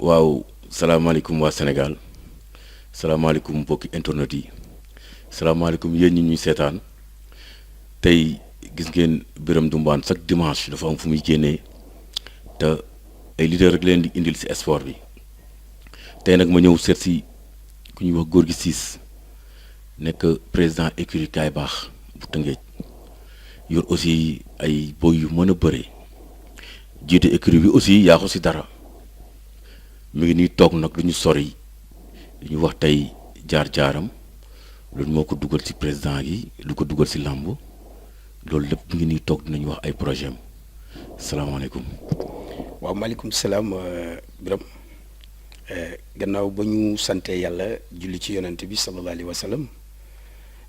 waaw salaamaaleykum waa Sénégal salaamaaleykum mbokki internet yi salaamaaleykum yéen ñi ñuy seetaan tey gis ngeen Birame Doumbane chaque dimanche dafa am fu muy génnee te ay leader rek leen di indil ci sport bi tey nag ma ñëw seet si ku ñuy wax Gorgui Ciss nekk président écurie Kaay Baax bu Tëngéej yor aussi ay boy yu mën a bëre jiite écurie bi aussi yaa ko ci dara mi ngi nii toog nag lu ñu sori lu ñu wax tey jaar-jaaram loolu moo ko dugal ci président gi lu ko dugal ci làmb loolu lépp mi ngi nii toog dinañu wax ay projet am salaamaaleykum. waaw maaleykum salaam Birame gannaaw ba ñu sante yàlla julli ci yonent bi sallallahu alayhi wa sallam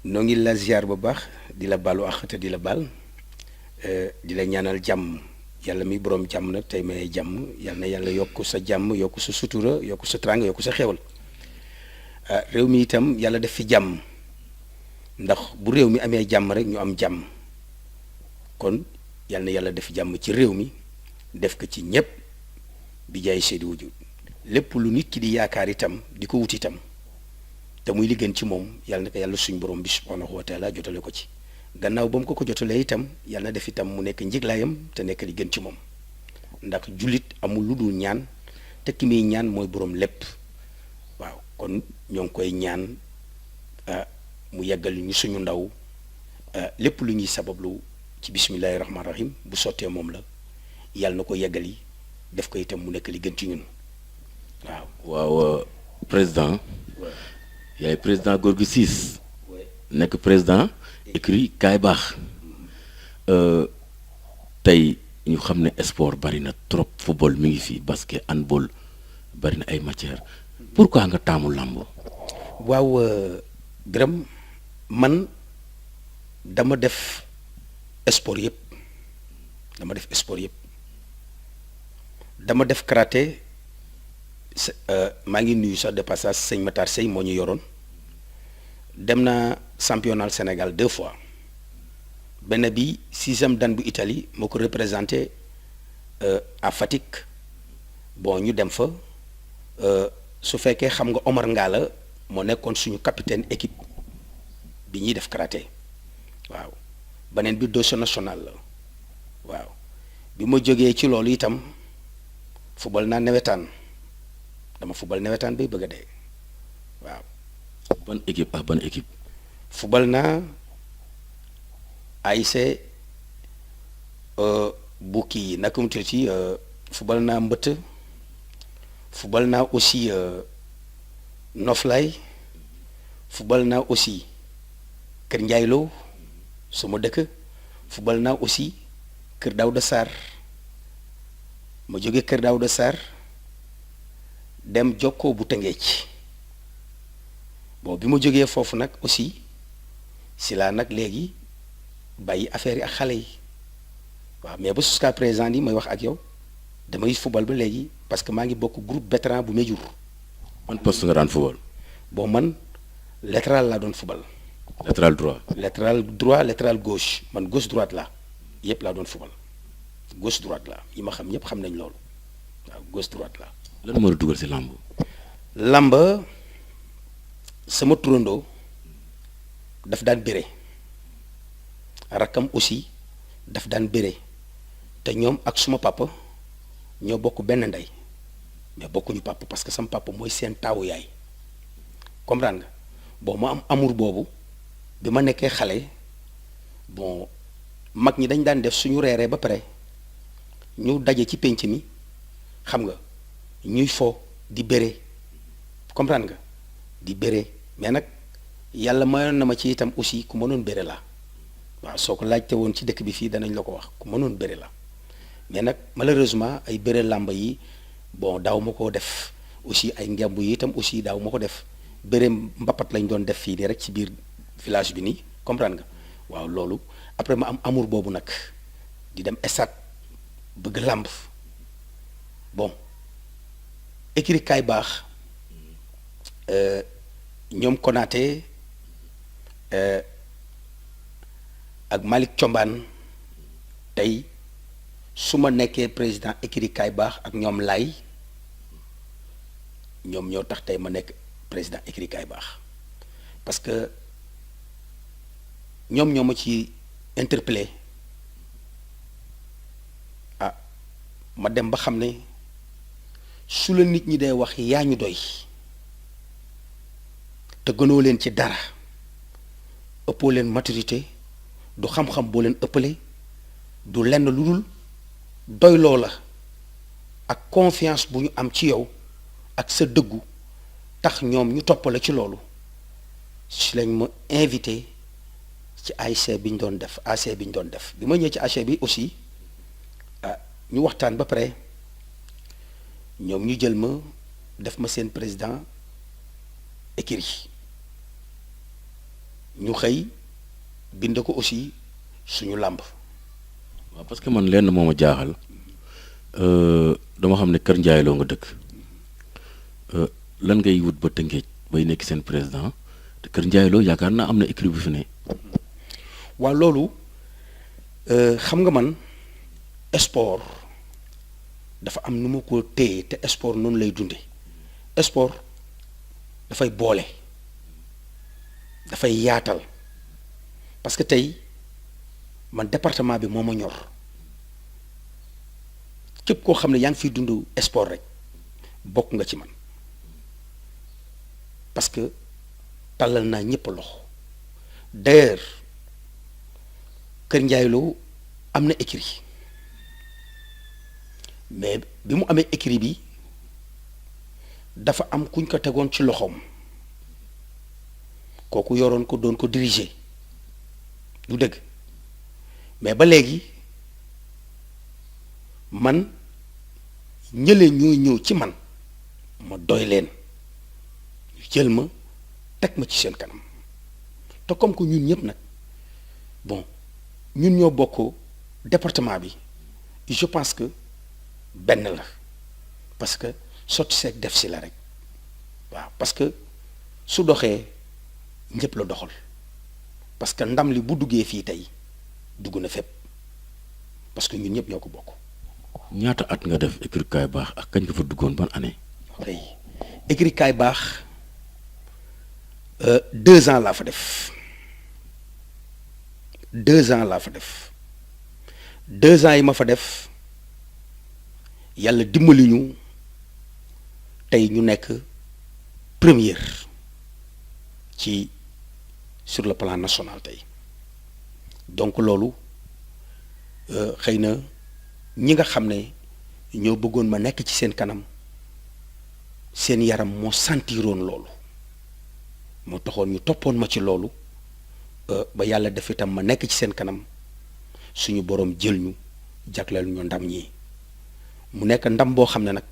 noo ngi la ziar bu baax di la baalu àq te di la baal di la ñaanal jàmm yàlla mi boroom jàmm nag tey may jàmm yal na yàlla yokk sa jàmm yokk sa sutura yokk sa teraanga yokk sa xéwal réew mi itam yàlla def fi jàmm ndax bu réew mi amee jàmm rek ñu am jàmm kon yal na yàlla def jàmm ci réew mi def ko ci ñépp bi jaay seedi wujud lépp lu nit ki di yaakaar itam di ko wut itam te muy li gën ci moom yàlla na ko yàlla suñ borom bi subhanahu wa taala jotale ko ci gannaaw ba mu ko jotalee itam yàlla na def itam mu nekk njiglaayam te nekk li gën ci moom ndax jullit amul lu dul ñaan te ki muy ñaan mooy borom lépp waaw kon ñoo ngi koy ñaan mu yeggal ñu suñu ndaw lépp lu ñuy sabablu ci bismillahi rahmaani rahim bu sottee moom la yàlla na ko yeggali def ko itam mu nekk li gën ci ñun waaw. waaw président yaay président Gorgui Ciss nekk président écurie Kaay Baax tey ñu xam ne sport bari na trop football mi ngi fi basket handball bari na ay matière pourquoi nga taamu làmb. waaw Birame man dama def sport yëpp dama def karaté maa ngi nuyu sax de passage sëñ Matar Sey moo ñu yoroon dem na championnat Sénégal 2 fois benn bi 6e dan bu Italie moo ko représenté à Fatick bon ñu dem fa su fekkee xam nga Omar Ngala moo nekkoon suñu capitaine équipe bi ñuy def karaté waaw beneen bi dossier national la waaw bi ma jógee ci loolu itam football naa nawetaan dama football nawetaan bay bëgg a dee waaw. ban équipe ak ban équipe. football naa AIC bu kii naka mu tudd ci football naa mbëtt football naa aussi Noflay football naa aussi Kër Njaayloo sama dëkk football naa aussi Kër Daouda Sarr ma jóge Kër Daouda Sarr dem Jokkoo bu Tëngéej bon bi ma jógee foofu nag aussi si laa nag léegi bàyyi affaire yi ak xale yi waaw mais ba jusqu'à présent yi may wax ak yow damay football ba léegi parce que maa ngi bokk groupe vétéran bu Médiour. man poste nga daan football. bon man latéral laa doon football. latéral droit. latéral droit latéral gauche man gauche droite laa yépp laa doon football gauche droite laa yi ma xam ñépp xam nañ loolu waaw gauche droite laa. lan moo la dugal ci làmb. làmb sama turandoo daf daan bëre rakkam aussi daf daan bëre te ñoom ak suma papa ñoo bokk benn ndey mais bokkuñu papa parce que sama papa mooy seen taawu yaay comprendre nga bon ma am amour boobu bi ma nekkee xale bon mag ñi dañ daan def suñu reeree ba pare ñu daje ci pénc mi xam nga ñuy fo di bëre comprendre nga di bëre mais nag yàlla mayoon na ma ci itam aussi ku mënoon bëre la waaw soo ko laajte woon ci dëkk bi fii danañ la ko wax ku mënoon bëre la mais nag malheureusement ay bëre làmb yi bon daaw ma ko def aussi ay ngemb yi itam aussi daaw ma ko def bëre mbapat lañ doon def fii nii rek ci biir village bi nii comprendre nga waaw loolu après ma am amour boobu nag di dem stade bëgg làmb bon écurie Kaay Baax ñoom Konaté ak Malick Thiombane tey su ma nekkee président écurie Kaay Baax ak ñoom lay ñoom ñoo tax tey ma nekk président écurie Kaay Baax parce que ñoom ñoo ma ci interpellé ma dem ba xam ne su la nit ñi day wax yaa ñu doy te gënoo leen ci dara ëppoo leen maturité du xam-xam boo leen ëppale du lenn lu dul doyloo la ak confiance bu ñu am ci yow ak sa dëggu tax ñoom ñu topp la ci loolu si lañ ma invité ci ASC bi ñu doon def AC bi ñu doon def bi ma ñëwee ci AC bi aussi ñu waxtaan ba pare ñoom ñu jël ma def ma seen président écurie ñu xëy bind ko aussi suñu làmb. waaw parce que man lenn moo ma jaaxal dama xam ne Kër Ndiaye Lo nga dëkk lan ngay wut ba Tëngéej bay nekk seen président te Kër Ndiaye Lo yaakaar naa am na écurie bu fi ne. waaw loolu xam nga man sport dafa am nu ma ko téye te sport noonu lay dunde sport dafay boole dafay yaatal parce que tey man département bi moo ma ñor képp koo xam ne yaa ngi fiy dund sport rek bokk nga ci man parce que tàllal naa ñëpp loxo d'ailleurs Kër Ndiaye Lo am na écurie mais bi mu amee écurie bi dafa am kuñ ko tegoon ci loxoom kooku yoroon ko doon ko diriger du dëgg mais ba léegi man ñële ñooy ñëw ci man ma doy leen ñu jël ma teg ma ci seen kanam te comme que ñun ñëpp nag bon ñun ñoo bokk département bi je pense que benn la parce que sotti seeg def si la rek waaw parce que su doxee ñëpp la doxal parce que ndam li bu duggee fii tey dugg na fépp parce que ñun ñëpp ñoo ko bokk. ñaata at nga def écurie Kaay Baax ak kañ nga fa duggoon ban année. tey écurie Kaay Baax 2 ans laa fa def 2 ans laa fa def 2 ans yi ma fa def yàlla dimbali ñu tey ñu nekk première ci sur le plan national tey donc loolu xëy na ñi nga xam ne ñoo bëggoon ma nekk ci seen kanam seen yaram moo sentiroon loolu moo taxoon ñu toppoon ma ci loolu ba yàlla def itam ma nekk ci seen kanam suñu boroom jël ñu jagleel ñu ndam ñi mu nekk ndam boo xam ne nag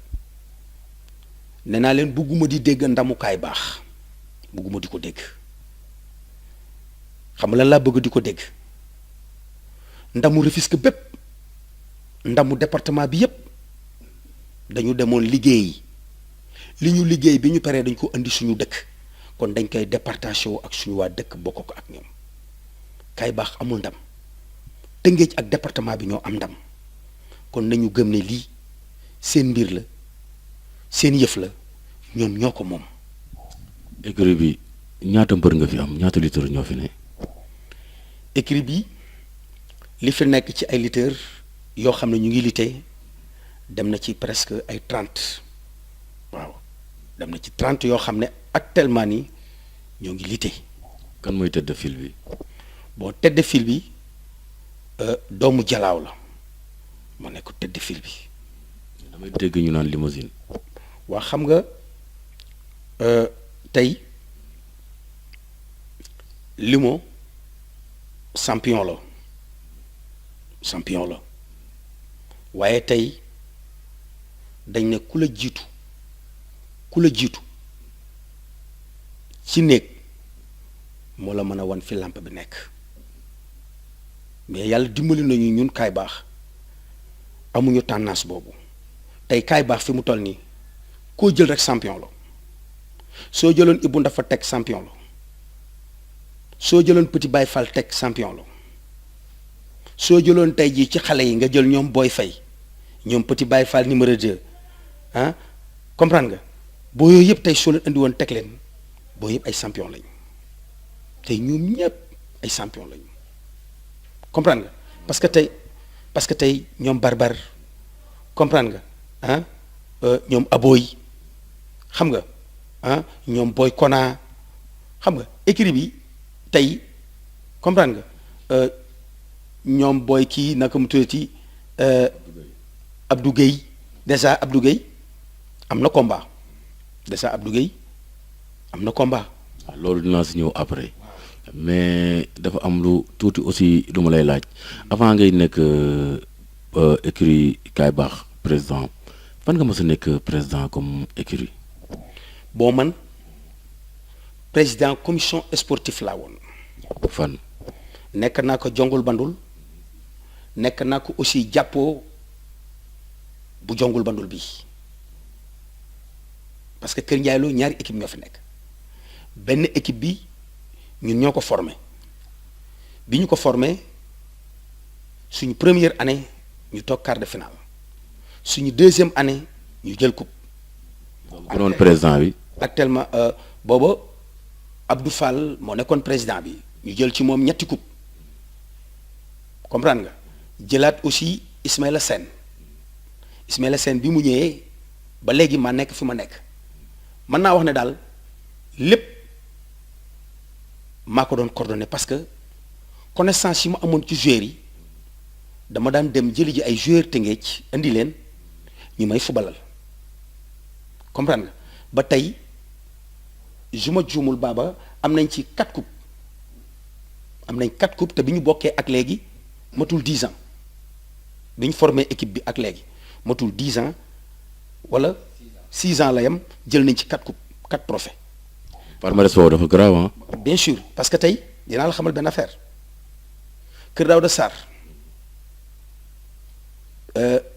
nee naa leen bëgguma di dégg ndamu Kaay Baax bëgguma di ko dégg xam nga lan laa bëgg di ko dégg ndamu Rufisque bépp ndamu département bi yépp dañu demoon liggéey li ñu liggéey bi ñu paree dañ ko indi suñu dëkk kon dañ koy départage wu ak suñu waa dëkk bokk ko ak ñoom Kaay Baax amul ndam Tëngéej ak département bi ñoo am ndam kon nañu gëm ne lii seen mbir la seen yëf la ñoom ñoo ko moom. écurie bi ñaata mbër nga fi am ñaata litre ñoo fi ne. écurie bi li fi nekk ci ay litres yoo xam ne ñu ngi lite dem na ci presque ay 30 waaw dem na ci 30 yoo xam ne actuellement nii ñoo ngi lite. kan mooy tête de file bi. bon tête de file bi doomu Jalaaw la moo nekk tête de file bi. damay dégg ñu naan limousine. waa xam nga tey limo champion la waaye tey dañ ne ku la jiitu ci néeg moo la mën a wan fi làmp bi nekk mais yàlla dimbali nañu ñun Kaay Baax amuñu tendance boobu tey Kaay Baax fi mu toll nii koo jël rek champion la soo jëloon Ibou Ndafa teg champion la soo jëloon Petit Baye Fall teg champion la soo jëloon tey jii ci xale yi nga jël ñoom Boy Faye ñoom Petit Baye Fall numéro 2 comprendre nga boo yooyu yëpp tey soo leen indi woon teg leen boo yëpp ay champion lañu tey ñoom ñëpp ay champion lañu comprendre nga parce que tey ñoom barbar comprendre nga ñoom abooy xam nga ñoom boy kona xam nga écrit bi tey comprendre nga ñoom booy kii naka mu tuddati Abdou Gueye déjà Abdou Gueye am na combat déjà Abdou Gueye am na combat. loolu dinaa si ñëw après mais dafa am lu tuuti aussi lu ma lay laaj avant ngay nekk écurie Kaay Baax président fan nga mës a nekk président comme écurie. boo man président commission sportive laa woon. fan. nekk naa ko jongul bandul nekk naa ko aussi jàppoo bu jongul bandul bi parce que Kër Ndiaye Lo ñaari équipe ñoo fi nekk benn équipe bi ñun ñoo ko formé bi ñu ko formé suñu première année ñu toog quart de finale suñu deuxième année ñu jël coupe. bu doon président bi. actuellement booba Abdou Fall moo nekkoon président bi ñu jël ci moom ñetti coupe comprendre nga jëlaat aussi Ismaïla Sène bi mu ñëwee ba léegi ma nekk fi ma nekk mën naa wax ne daal lépp maa ko doon coordonné parce que connaissance yi ma amoon ci joueurs yi dama daan dem jëli ji ay joueurs Tëngéej indi leen ñu may fubalal comprendre nga ba tey ju ma juumul baaba am nañ ci 4 coupes te bi ñu bokkee ak léegi matul 10 ans bi ñu formé équipe bi ak léegi matul 10 ans wala 6 ans la yam jël nañ ci 4 coupes 4 trophées. palmarès boobu dafa grave bien sûr parce que tey dinaa la xamal benn affaire Kër Daouda Sarr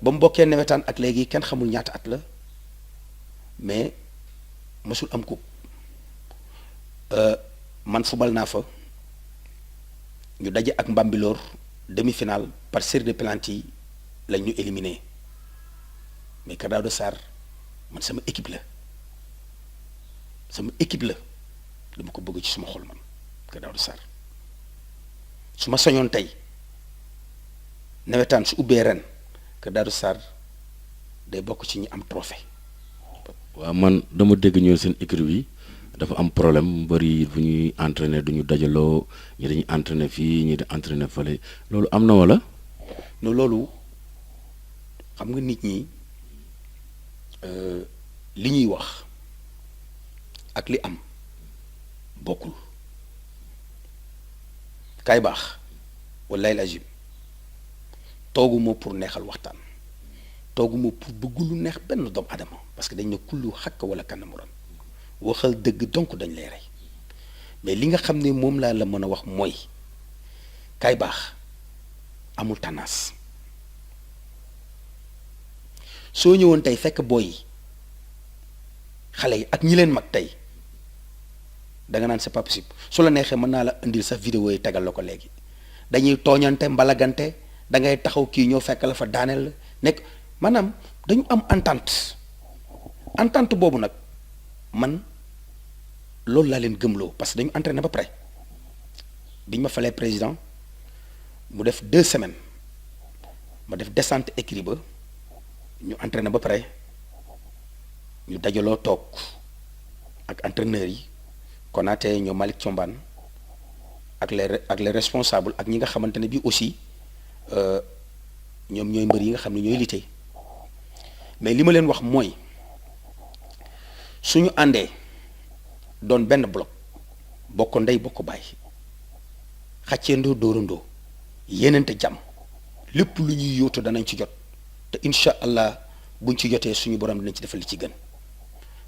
ba mu bokkee nawetaan ak léegi kenn xamul ñaata at la mais mësul am coupe man fubal naa fa ñu daje ak Mbambilor demi-finale par série de penalty lañ ñu éliminé mais Kër Daouda Sarr man sama équipe la dama ko bëgg ci suma xol man Kër Daouda Sarr su ma soñoon tey nawetaan su ubbee ren Kër Daouda Sarr day bokk ci ñi am trophée. waaw man dama dégg ñëw seen équipe bi dafa am problème bari bu ñuy entraîner duñu dajaloo ñi dañuy entraîner fii ñi di entraîner fële loolu am na wala. no loolu xam nga nit ñi li ñuy wax ak li am bokkul Kaay Baax wallaay lajim tooguma pour neexal waxtaan tooguma pour bëgg lu neex benn doomu adama parce que dañ ne kullu xakk wala kanamuran waxal dëgg donc dañ lay rey mais li nga xam ne moom laa la mën a wax mooy Kaay Baax amul tendance soo ñëwoon tey fekk booy xale yi ak ñi leen mag tey danga naan c'est pas possible su la neexee mën naa la indil sax vidéo yi tegal la ko léegi dañuy tooñante mbalagante da ngay taxaw kii ñoo fekk la fa daaneel la nekk maanaam dañu am entente boobu nag man loolu laa leen gëmloo parce que dañu entraîné ba pare biñ ma falee président mu def 2 semaines ma def descente écrit ba ñu entraîné ba pare ñu dajaloo toog ak entraîneurs yi Konaté ñoo Malick Thiombane ak les responsables ak ñi nga xamante ne bi aussi ñoom ñooy mbër yi nga xam ne ñooy lité mais li ma leen wax mooy suñu àndee doon benn bloc bokk ndey bokk bàyyi xàcceendoo dóorandoo yéenante jàmm lépp lu ñuy yóotu danañ ci jot te incha allah buñ ci jotee suñu borom dinañ ci defal li ci gën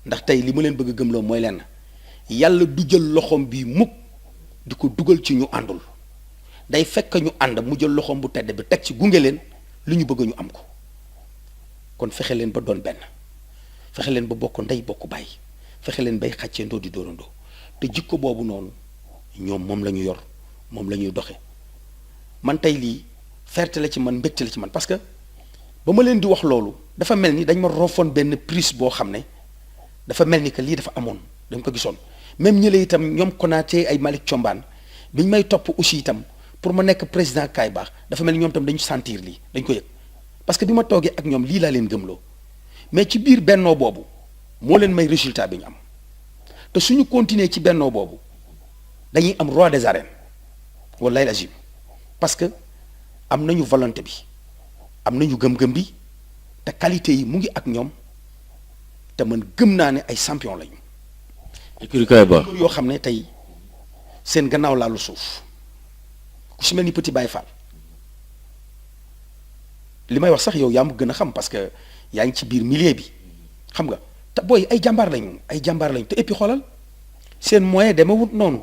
ndax tey li ma leen bëgg a gëmloo mooy lenn yàlla du jël loxoom bi mukk di ko dugal ci ñu àndul day fekk ñu ànd mu jël loxoom bu tedd bi teg ci gunge leen lu ñu bëgg ñu am ko kon fexe leen ba doon benn fexe leen ba bokk ndey bokk bàyyi fexe leen bay xàcceendoo di dóorandoo te jikko boobu noonu ñoom moom la ñu yor moom la ñuy doxe man tey lii fierté la ci man mbégte la ci man parce que ba ma leen di wax loolu dafa mel ni dañ ma rofoon benn prise boo xam ne dafa mel ni que lii dafa amoon dañ ko gisoon même ñële itam ñoom Konaté ay Malick Thiombane biñ may topp aussi itam pour ma nekk président kaay baax dafa mel ni ñoom itam dañu sentir lii dañ ko yëg parce que bi ma toogee ak ñoom lii laa leen gëmloo mais ci biir bennoo boobu moo leen may résultat bi ñu am te suñu continuer ci bennoo boobu dañuy am roi des arènes wallahi lazim parce que am nañu volonté bi am nañu gëm-gëm bi te qualité yi mu ngi ak ñoom te man gëm naa ne ay champion lañu. écurie Kaay Baax yoo xam ne tey seen gannaaw laalu suuf ku si mel ni Petit Baye Fall li may wax sax yow yaa ma gën a xam parce que yaa ngi ci biir milieu bi xam nga te booy ay jàmbaar lañu te et puis xoolal seen moyen demewut noonu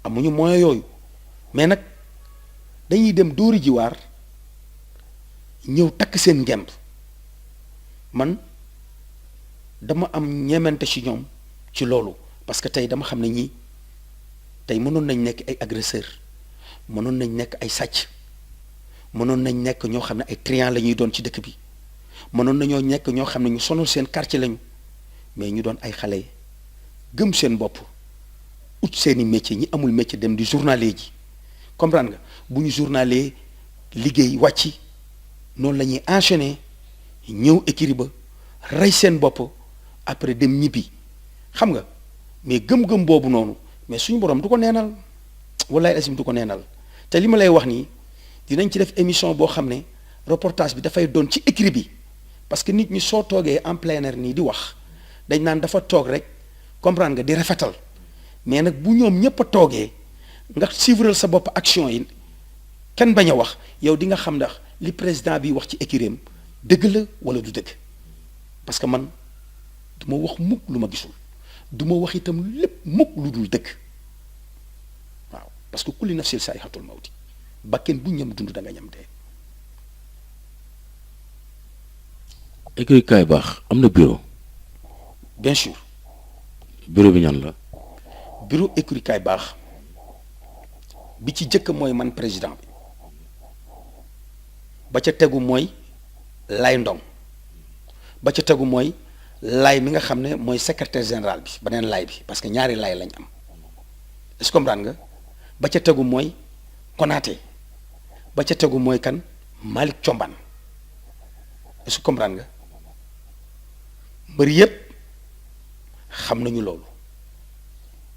amuñu moyen yooyu mais nag dañuy dem dóori jiwaar ñëw takk seen ngemb man dama am ñemente ci ñoom ci loolu parce que tey dama xam ne ñii tey mënoon nañ nekk ay agresseur mënoon nañ nekk ay sàcc mënoon nañ nekk ñoo xam ne ay triant la ñuy doon ci dëkk bi mënoon nañoo nekk ñoo xam ne ñu sonal seen quartier lañu mais ñu doon ay xale gëm seen bopp ut seeni métier ñi amul métier dem di journalier ji comprendre nga bu ñu journalier liggéey wàcci noonu la ñuy enchaîner ñëw écurie ba rey seen bopp après dem ñibbi xam nga mais gëm-gëm boobu noonu mais suñu borom du ko neenal wallaay asim du ko neenal te li ma lay wax nii dinañ ci def émission boo xam ne reportage bi dafay doon ci écurie bi parce que nit ñi soo toogee en plein air nii di wax dañ naan dafa toog rek comprendre nga di rafetal mais nag bu ñoom ñëpp a toogee nga suivre sa bopp action yi kenn bañ a wax yow di nga xam ndax li président bi wax ci écurie am dëgg la wala du dëgg parce que man du ma wax mukk lu ma gisul du ma wax itam lépp mukk lu dul dëgg waaw parce que kulli nafsin saa'iqatul mawti bakken bu ñam dund da nga ñam dee. écurie Kaay Baax am na bureau. bien sûr. bureau bi ñan la. bureau écurie Kaay Baax bi ci jëkk mooy man président bi ba ca tegu mooy Lay Ndong ba ca tegu mooy Lay mi nga xam ne mooy secrétaire général bi beneen Lay bi parce que ñaari Lay lañ am est-ce que comprendre nga ba ca tegu mooy Konaté ba ca tegu mooy kan Malick Thiombane est-ce que comprendre nga mbër yépp xam nañu loolu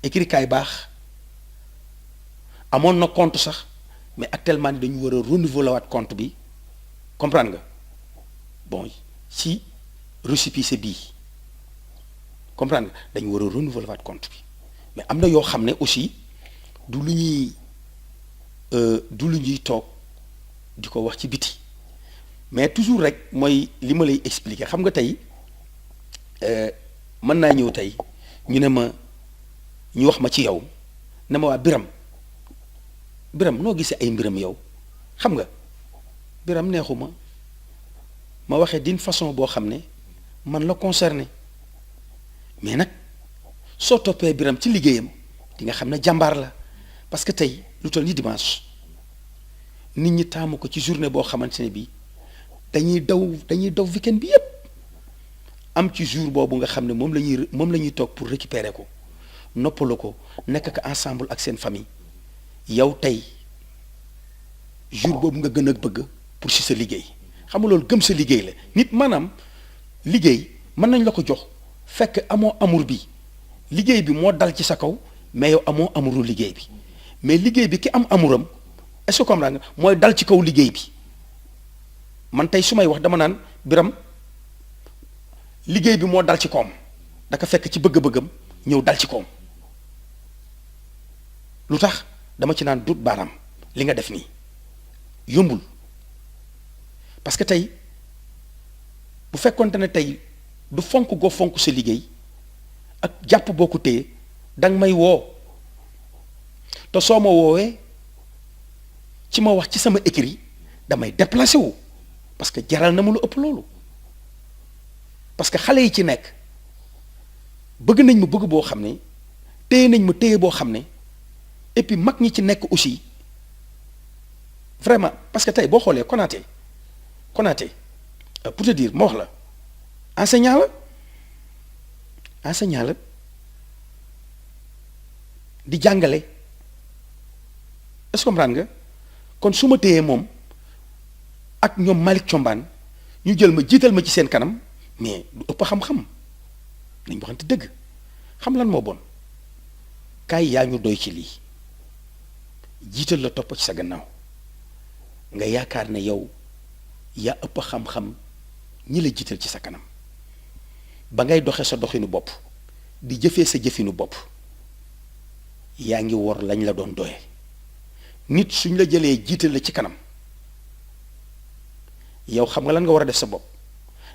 écurie Kaay Baax amoon na compte sax mais actuellement ni dañu war a renouveler waat compte bi comprendre nga bon si récépissé bii comprendre nga dañu war a renouveler waat compte bi mais am na yoo xam ne aussi du lu ñuy toog di ko wax ci biti mais toujours rek mooy li ma lay expliquer xam nga tey mën naa ñëw tey ñu ne ma ñu wax ma ci yow ne ma waa Biram noo gisee ay mbiram yow xam nga Biram neexuma ma waxee d'une façon boo xam ne man la concerné mais nag soo toppee Biram ci liggéeyam di nga xam ne jàmbaar la parce que tey lu toll ni dimanche nit ñi taamu ko ci journée boo xamante ne bii dañuy daw weekend bi yépp am ci jour boobu nga xam ne moom la ñuy toog pour récupérer ko noppalu ko nekk ko ensemble ak seen famille yow tey jour boobu nga gën a bëgg pour si sa liggéey xam nga loolu gëm sa liggéey la nit maanaam liggéey mën nañ la ko jox fekk amoo amour bi liggéey bi moo dal ci sa kaw mais yow amoo amouru liggéey bi mais liggéey bi ki am amouram est-ce que comprendre nga mooy dal ci kaw liggéey bi man tey su may wax dama naan Biram liggéey bi moo dal ci koom da ko fekk ci bëgg-bëggam ñëw dal ci koom lu tax dama ci naan dut baaraam li nga def nii yombul parce que tey bu fekkonte ne tey du fonk goo fonk sa liggéey ak jàpp boo ko téye danga may woo te soo ma woowee ci ma wax ci sama écrit damay déplacé wu parce que jaral na ma lu ëpp loolu parce que xale yi ci nekk bëgg nañ ma bëgg boo xam ne téye nañ ma téye boo xam ne et puis mag ñi ci nekk aussi vraiment parce que tey boo xoolee Konaté pour te dire ma wax la enseignant enseignant la di jàngale est-ce que comprendre nga kon su ma téyee moom ak ñoom Malick Thiombane ñu jël ma jiital ma ci seen kanam mais du ëpp xam-xam nañ waxante dëgg xam lan moo bon kaay yaa ñu doy ci lii jiital la topp ci sa gannaaw nga yaakaar ne yow yaa ëpp xam-xam ñi la jiital ci sa kanam ba ngay doxe sa doxinu bopp di jëfee sa jëfinu bopp yaa ngi wor lañ la doon doye nit suñ la jëlee jiital la ci kanam yow xam nga lan nga war a def sa bopp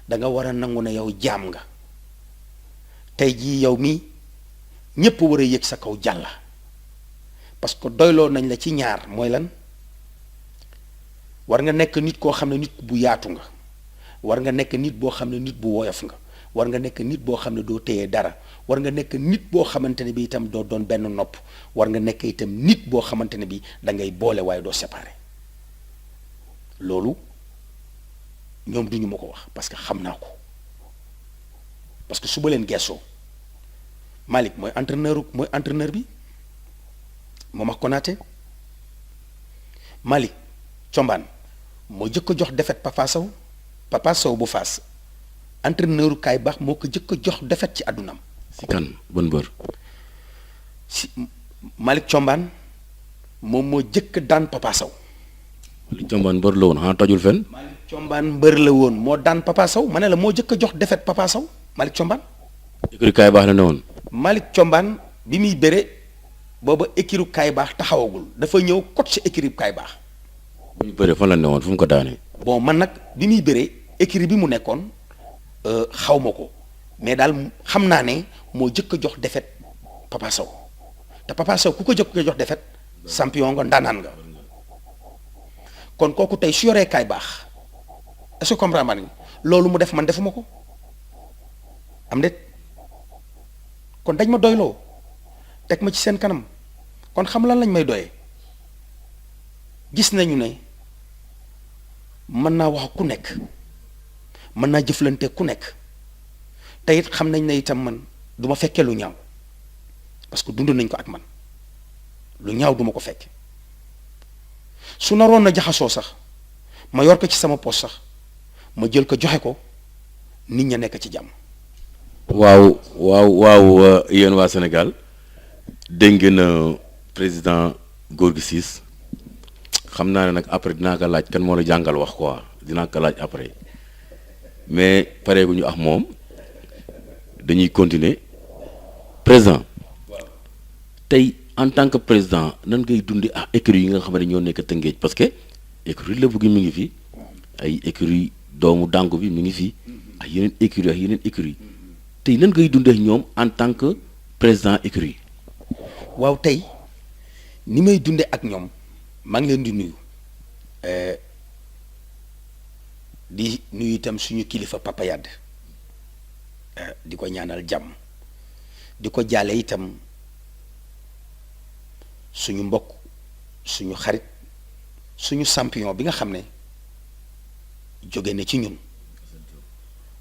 danga war a nangu ne yow jaam nga tey jii yow mii ñépp war a yëg sa kaw jàlla parce que doyloo nañ la ci ñaar mooy lan war nga nekk nit koo xam ne nit bu yaatu nga war nga nekk nit boo xam ne nit bu woyof nga war nga nekk nit boo xam ne doo téye dara war nga nekk nit boo xamante ne bi itam doo doon benn nopp war nga nekk itam nit boo xamante ne bi da ngay boole waaye doo séparer loolu ñoom duñu ma ko wax parce que xam naa ko parce que su ba leen geesoo Malick mooy entraîneur bi moom ak Konaté Malick Thiombane moo jëkk a jox défaite Papa Sow bu Fass entraîneur kaay baax moo ko jëkk a jox défaite ci àddunam si kan bon mbër si Malick Thiombane moom moo jëkk daan Papa Sow. Malick Thiombane mbër la woon xanaa tojul fenn. Malick Thiombane mbër la woon moo daan Papa Sow ma ne la moo jëkk a jox défaite Papa Sow Malick Thiombane. écurie kaay baax la ne woon. Malick Thiombane bi muy bëre booba écurie kaay baax taxawagul dafa ñëw coach écurie kaay baax. bu ñu bëree fan la ne woon fu mu ko daanee. bon man nag bi muy bëree écurie bi mu nekkoon xaw ma ko mais daal xam naa ne moo jëkk a jox défaite Papa Sow te Papa Sow ku ko jëkk a jox défaite champion nga ndaanaan nga kon kooku tey su yoree kaay baax est-ce que comprendre nga loolu mu def man defuma ko am déet kon dañ ma doyloo teg ma ci seen kanam kon xam lan lañ may doyee gis nañu ne mën naa wax ku nekk mën naa jëflante ku nekk te it xam nañ ne itam man du ma fekkee lu ñaaw parce que dund nañ ko ak man lu ñaaw duma ko fekke su naroon na jaxasoo sax ma yor ko ci sama poos sax ma jël ko joxe ko nit ña nekk ci jàmm. waaw yéen waa Sénégal dégg ngeen président Gorgui Ciss xam naa ne nag après dinaa ko laaj kan moo la jàngal wax quoi dinaa ko laaj après mais pareegu ñu ak moom dañuy continuer président tey en tant que président nan ngay dundi ak écurie yi nga xam ne ñoo nekk Tëngéej parce que écurie Lebu gi mi ngi fi ay écurie doomu dàngu bi mi ngi fi ak yeneen écurie tey nan ngay dundee ñoom en tant que président écurie. waaw tey ni may dunde ak ñoom maa ngi leen di nuyu di nuyu itam suñu kilifa Papa Yade di ko ñaanal jàmm di ko jaale itam suñu mbokk suñu xarit suñu champion bi nga xam ne jóge na ci ñun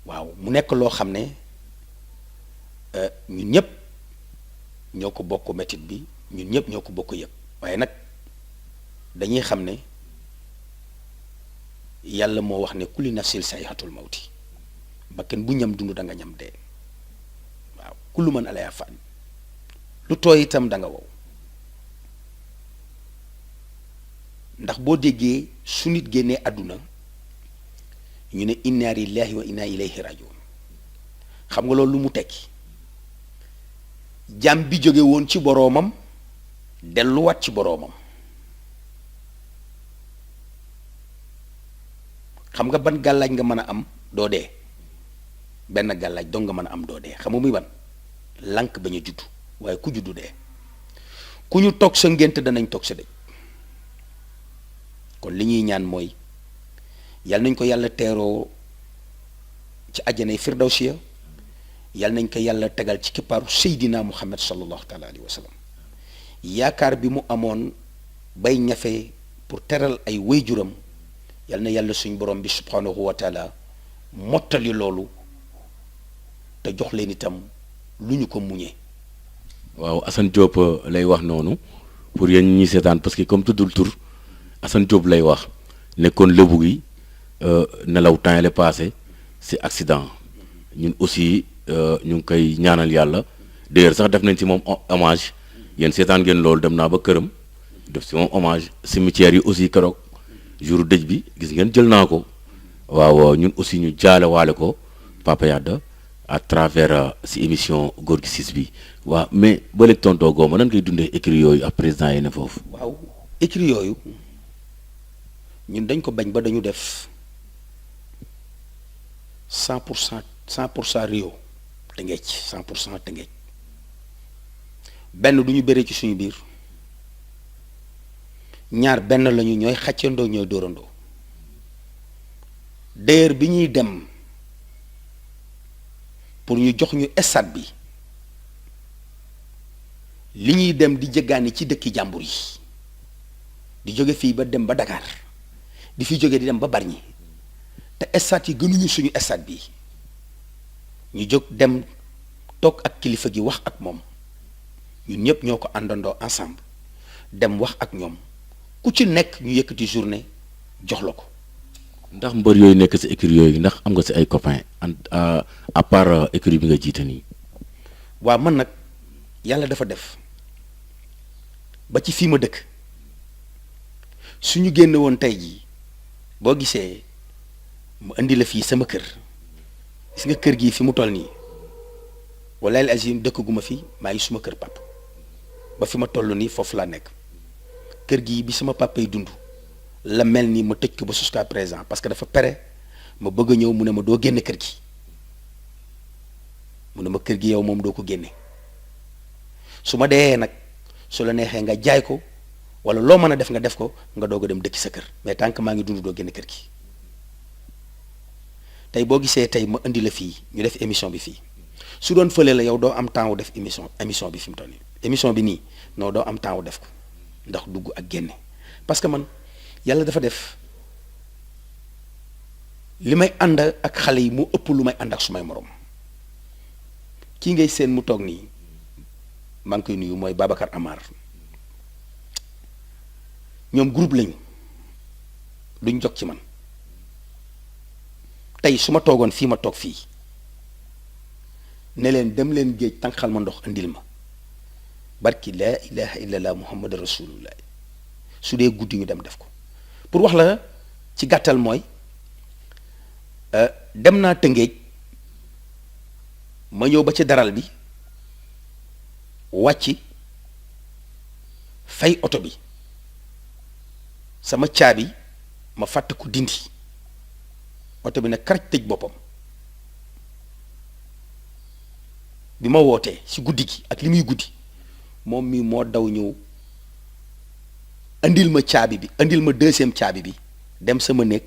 waaw mu nekk loo xam ne ñun ñëpp ñoo ko bokk metit bi ñun ñëpp ñoo ko bokk yëg waaye nag dañuy xam ne yàlla moo wax ne kulli nafsin sayhatul mawti bakkan bu ñam dund da nga ñam dee waaw kullu man alayha fan lu tooy itam da nga wow ndax boo déggee su nit génnee àdduna ñu ne inna lillahi wa inna ilayhi rajiun xam nga loolu lu mu tekki jàmm bi jóge woon ci boroomam delluwaat ci boroomam xam nga ban gàllaaj nga mën a am doo dee benn gàllaaj dong nga mën a am doo dee xam nga muy ban lànk bañ a juddu waaye ku juddu dee ku ñu toog sa ngént danañ toog sa dëj kon li ñuy ñaan mooy yal nañ ko yàlla teeroo ci àjjanay firdawsiya yal nañ ko yàlla tegal ci kippaaru seydina muhammad sallallahu taala alayhi wa sallam yaakaar bi mu amoon bay ñafe pour teral ay wayjuram yal na yàlla suñ borom bi subhanahu wa taala mottali loolu te jox leen itam lu ñu ko muñee. waaw Assane Diop lay wax noonu pour yéen ñi seetaan parce que comme tuddul tur Assane Diop lay wax nekkoon lébu gi nelaw temps yële passé si accident ñun aussi ñu ngi koy ñaanal yàlla d'ailleurs sax def nañ ci moom hommage yéen seetaan ngeen loolu dem naa ba këram def si moom hommage cimetière yi aussi keroog jour dëj bi gis ngeen jël naa ko waaw ñun aussi ñu jaale waale ko Papa Yada à travers si émission Gorgui 6 bi waaw mais ba léegi tontoo gooma nan ngay dundee écrit yooyu ak président yi ne foofu. waaw écrit yooyu ñun dañ ko bañ ba dañu def 100% Rio Tëngéej 100% Tëngéej benn du ñu bëree ci suñu biir ñaar benn lañu ñooy xàccandoo ñooy dóorandoo d'ailleurs bi ñuy dem pour ñu jox ñu stade bi li ñuy dem di jëggaani ci dëkki jàmbur yi di jóge fii ba dem ba Dakar di fi jóge di dem ba Bargny te stade yi gënuñu suñu stade bi ñu jóg dem toog ak kilifa gi wax ak moom ñun ñëpp ñoo ko àndandoo ensemble dem wax ak ñoom ku ci nekk ñu yëkkati journée jox la ko. ndax mbër yooyu nekk si écurie yooyu ndax am nga si ay copains à part écurie bi nga jiite nii. waaw man nag yàlla dafa def ba ci fii ma dëkk suñu génne woon tey jii boo gisee mu indi la fii sama kër gis nga kër gii fi mu toll nii walaay azim dëkk gu ma fi maa ngi suma kër papa ba fi ma toll nii foofu laa nekk kër gii bi sama papa yi dund la mel nii ma tëj ko ba jusqu'à présent parce que dafa pere ma bëgg a ñëw mu ne ma doo génne kër gi mu ne ma kër gi yow moom doo ko génne su ma dee nag su la neexee nga jaay ko wala loo mën a def nga def ko nga doog a dem dëkki sa kër mais tant que maa ngi dund doo génne kër gi tey boo gisee tey ma indi la fii ñu def émission bi fii su doon fële la yow doo am temps wu def émission bi fi mu toll nii émission bi nii non doo am temps wu def ko ndax dugg ak génne parce que man yàlla dafa def li may ànd ak xale yi mu ëpp lu may ànd ak sumay morom kii ngay seen mu toog nii maa ngi koy nuyu mooy Babacar Amar ñoom groupe lañu duñ jog ci man tey su ma toogoon fii ma toog fii ne leen dem leen géej tànqal ma ndox andil ma barki laa ilaha illallah muhammad rasulullah su dee guddi ñu dem def ko pour wax la ci gàttal mooy dem naa Tëngéej ma ñëw ba ci daral bi wàcc fay oto bi sama caabi ma fàtte ko dindi oto bi nag karaj tëj boppam bi ma wootee ci guddi gi ak li muy guddi moom mii moo daw ñëw andil ma caabi bi andil ma deuxième caabi bi dem sama néeg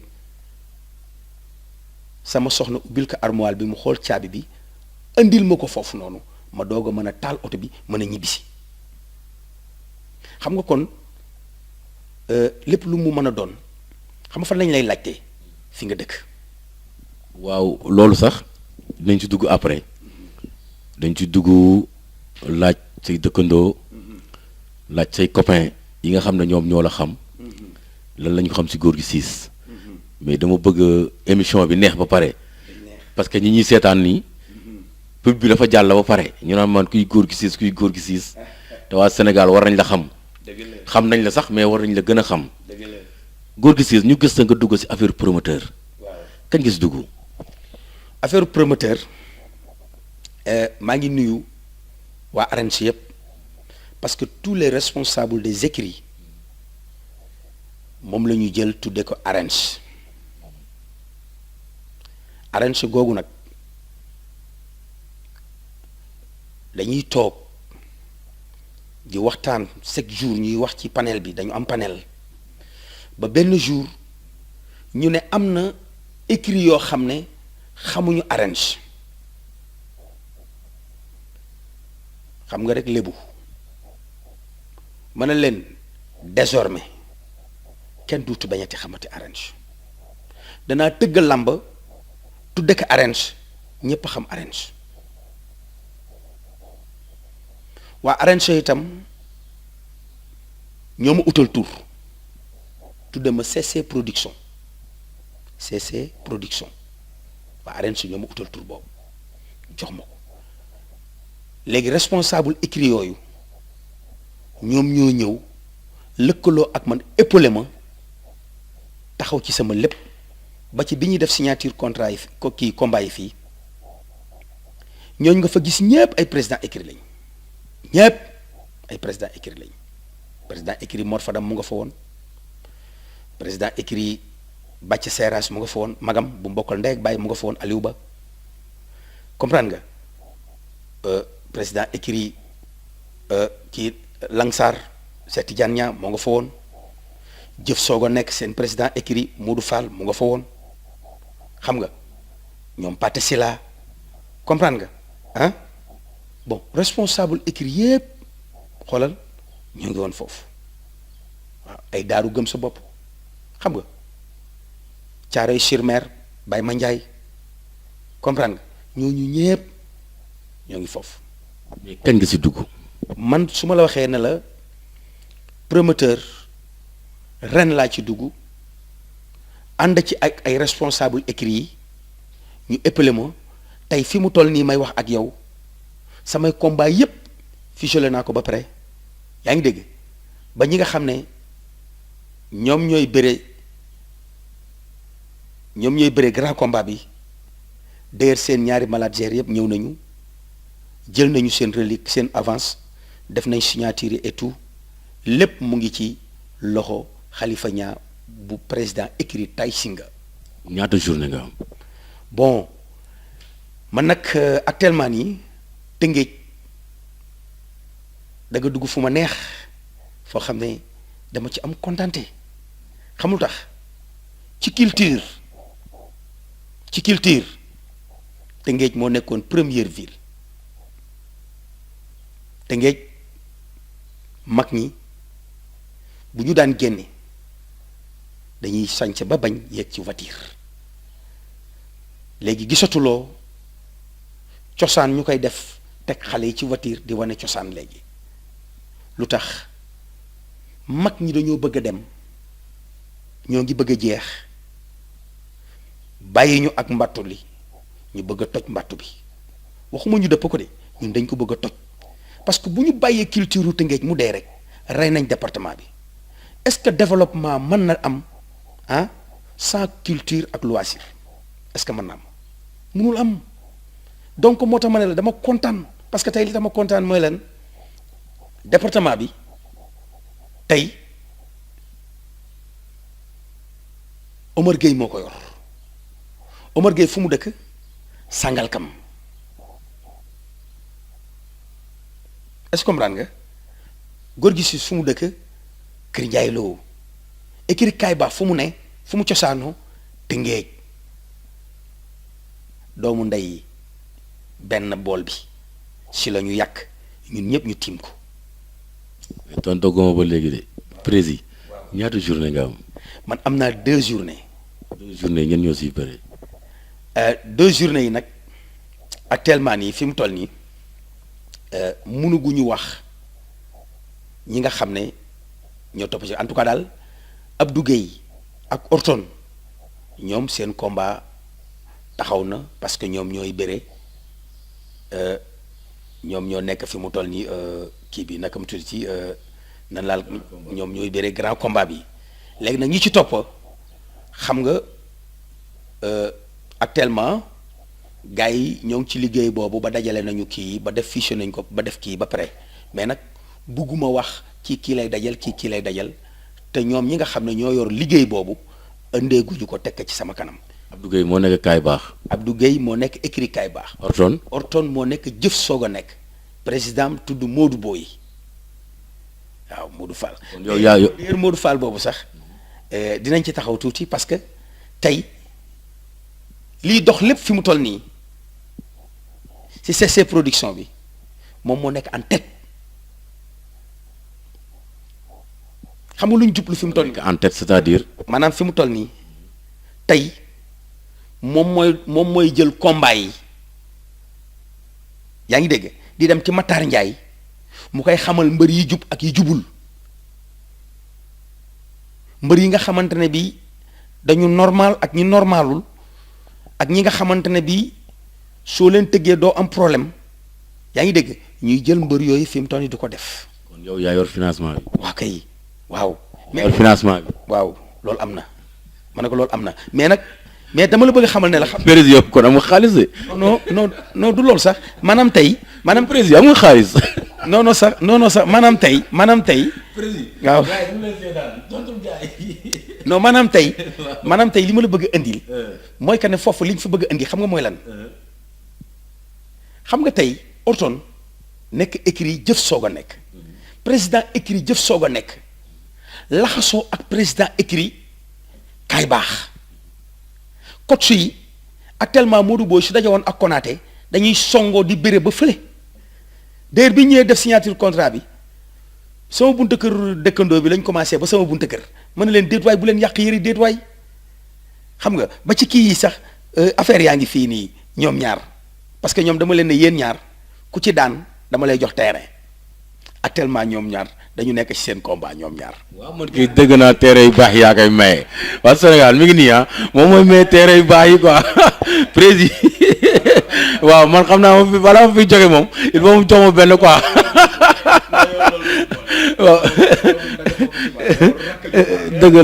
sama soxna ubbil ko armoire bi mu xool caabi bi andil ma ko foofu noonu ma doog a mën a taal oto bi mën a ñibbisi xam nga kon lépp lu mu mën a doon xam nga fan lañ lay laajtee fi nga dëkk. waaw loolu sax dinañ ci dugg après dañ ci dugg laaj say dëkkandoo laaj say copains yi nga xam ne ñoom ñoo la xam lan la ñu xam ci Gorgui 6 mais dama bëgg émission bi neex ba pare parce que ñi ñuy seetaan nii pub bi dafa jàll ba pare ñu naan man kuy Gorgui 6 kuy Gorgui 6 te waa Sénégal war nañ la xam xam nañ la sax mais war nañ la gën a xam Gorgui 6 ñu gis nga dugg ci affaire promoteur kañ nga ci dugg. affaire promoteur maa ngi nuyu waa ARENS yëpp parce que tous les responsables des écrits moom la ñu jël tuddee ko ARENS ARENS googu nag dañuy toog di waxtaan chaque jour ñuy wax ci panel bi dañu am panel ba benn jour ñu ne am na écrits yoo xam ne xamuñu ARENS xam nga rek lébu mën na leen désormais kenn duutu bañati xamati ARENS danaa tëgg làmb tudde ko ARENS ñépp xam ARENS waa arène show itam ñoo ma utal tur tudde ma CC production waa arène show ñoo ma utal tur boobu jox ma ko léegi responsable écrit yooyu ñoom ñoo ñëw lëkkaloo ak man épaulé ma taxaw ci sama lépp ba ci bi ñuy def signature contrat yi ko kii combat yi fii ñooñ nga fa gis ñëpp ay président écrit lañ ñëpp ay président écrit lañ président écrit Mor Fadam mu nga fa woon président écrit Bàcc Seeraas mu nga fa woon magam bu mbokkal ndey ak bàyyi mu nga fa woon Aliou Ba comprendre nga président écrit kii Langsar Cheikh Tidiane Niang moo nga fa woon jëf soog a nekk seen président écrit Modou Fall mu nga fa woon xam nga ñoom Pathé Sylla comprendre nga ah bon responsable écrit yëpp xoolal ñu ngi woon foofu waaw ay daaru gëm sa bopp xam nga Caaroy sur Mer Baye Mandiaye comprendre nga ñooñu ñëpp ñoo ngi foofu. mais kañ nga si dugg. man su ma la waxee ne la promoteur ren laa ci dugg ànd ci ak ay responsable écrit yi ñu éppale ma tey fi mu toll nii may wax ak yow samay combat yépp ficelé naa ko ba pare yaa ngi dégg ba ñi nga xam ne ñoom ñooy bëre grand combat bi d'ailleurs seen ñaari managers yépp ñëw nañu jël nañu seen relique seen avance def nañ signature et tout lépp mu ngi ci loxo Khalifa Niang bu président écrit Tay Singa. ñaata journée nga am. bon man nag actuellement nii Tëngéej da nga dugg fu ma neex foo xam ne dama ci am contenté xamul tax ci culture Tëngéej moo nekkoon première ville Tëngéej mag ñi bu ñu daan génne dañuy sañse ba bañ yéeg ci voiture léegi gisatuloo cosaan ñu koy def teg xale yi ci voiture di wane cosaan léegi lu tax mag ñi dañoo bëgg a dem ñoo ngi bëgg a jeex bàyyi ñu ak mbattu li ñu bëgg a toj mbattu bi waxuma ñu dëpp ko de ñun dañ ko bëgg a toj parce que bu ñu bàyyee culture u Tëngéej mu dee rek rey nañ département bi est-ce que développement mën na am sans culture ak loisir est-ce que mën na am mënul am donc moo tax ma ne la dama kontaan parce que tey li tax ma kontaan mooy lan département bi tey Omar Gueye moo ko yor Omar Gueye fu mu dëkk Sangalkam est-ce que comprendre nga góor gi si fu mu dëkk Kër Njaay Lo écrit kaay baax fu mu ne fu mu cosaanoo Tëngéej doomu ndey benn bool bi si la ñu yàq ñun ñëpp ñu tiim ko. mais tonton Goma ba léegi de prési ñaata journée nga am. man am naa 2 journées. 2 journées ñenn ñoo siy bëre. 2 journées yi nag actuellement nii fi mu toll nii mënuguñu wax ñi nga xam ne ñoo topp ci en tout cas daal Abdou Gueye ak Orton ñoom seen combat taxaw na parce que ñoom ñooy bëre ñoom ñoo nekk fi mu toll nii kii bi naka mu tudd ci nan laal ñoom ñooy bëre grand combat bi léegi nag ñi ci topp xam nga actuellement gars yi ñoo ngi ci liggéey boobu ba dajale nañu kii ba def fiche nañ ko ba def kii ba pare mais nag bugguma wax kii lay dajal kii lay dajal te ñoom ñi nga xam ne ñoo yor liggéey boobu ëndeeguñu ko tekk ci sama kanam. Abdou Gueye moo nekk kaay baax. Abdou Gueye moo nekk écrit kaay baax. Orton moo nekk jëf soog a nekk président tudd Modou Boy waaw Modou Fall. kon yow yaa d'ailleurs Modou Fall boobu sax dinañ ci taxaw tuuti parce que tey liy dox lépp fi mu toll nii ci CC production bi moom moo nekk en tête xam nga lu ñu jublu fi mu toll nii. en tête c'est-à-dire. maanaam fi mu toll nii tey moom mooy jël combat yi yaa ngi dégg di dem ci Matar Ndiaye mu koy xamal mbër yi jub ak yi jubul mbër yi nga xamante ne bii dañu normal ak ñi normalul ak ñi nga xamante ne bii soo leen tëggee doo am problème yaa ngi dégg ñuy jël mbër yooyu fi mu toll nii di ko def. kon yow yaa yor financement bi. waa kay waaw. yor financement bi. waaw loolu am na ma ne ko loolu am na mais dama la bëgg a xamal ne la. président yow kon am nga xaalis de. non du loolu sax maanaam tey. maanaam président am nga xaalis. non sax maanaam tey. waaw non maanaam tey li ma la bëgg a indil. mooy que ne foofu li ñu fa bëgg a indi xam nga mooy lan. xam nga tey Orton nekk écrit jëf soog a nekk. président écrit jëf soog a nekk. laxasoo ak président écrit kaay baax. coach yi actuellement Modou Boy su daje woon ak Konaté dañuy songoo di bëre ba fële d'ailleurs bi ñëwee def signature contrat bi sama bunta kër dëkkandoo bi lañ commencé ba sama bunta kër mën na leen déet waay bu leen yàq yëri déet waay xam nga ba ci kii yi sax affaire yaa ngi fii nii ñoom ñaar parce que ñoom dama leen ne yéen ñaar ku ci daan dama lay jox terrain actuellement ñoom ñaar dañu nekk ci seen combat ñoom ñaar. waaw man kii dëgg naa terrain yu baax yaa koy maye waa Sénégal mi ngi nii moom mooy maye terrain yu baax yi quoi président waaw man xam naa moom balaa ma fi jóge moom il faut mu jox ma benn quoi waaw dëgg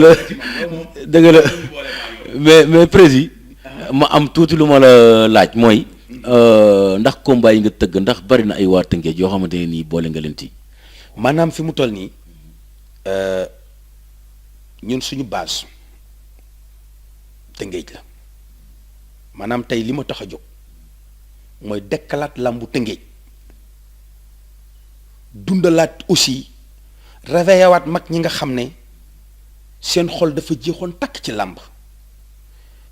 la mais président ma am tuuti lu ma la laaj mooy ndax combat yi nga tëgg ndax bari na ay waa Tëngéej yoo xamante ne nii boole nga leen ci. maanaam fi mu toll nii ñun suñu base Tëngéej la maanaam tey li ma tax a jóg mooy dekkalaat làmbu Tëngéej dundalaat aussi réveillewaat mag ñi nga xam ne seen xol dafa jeexoon takk ci làmb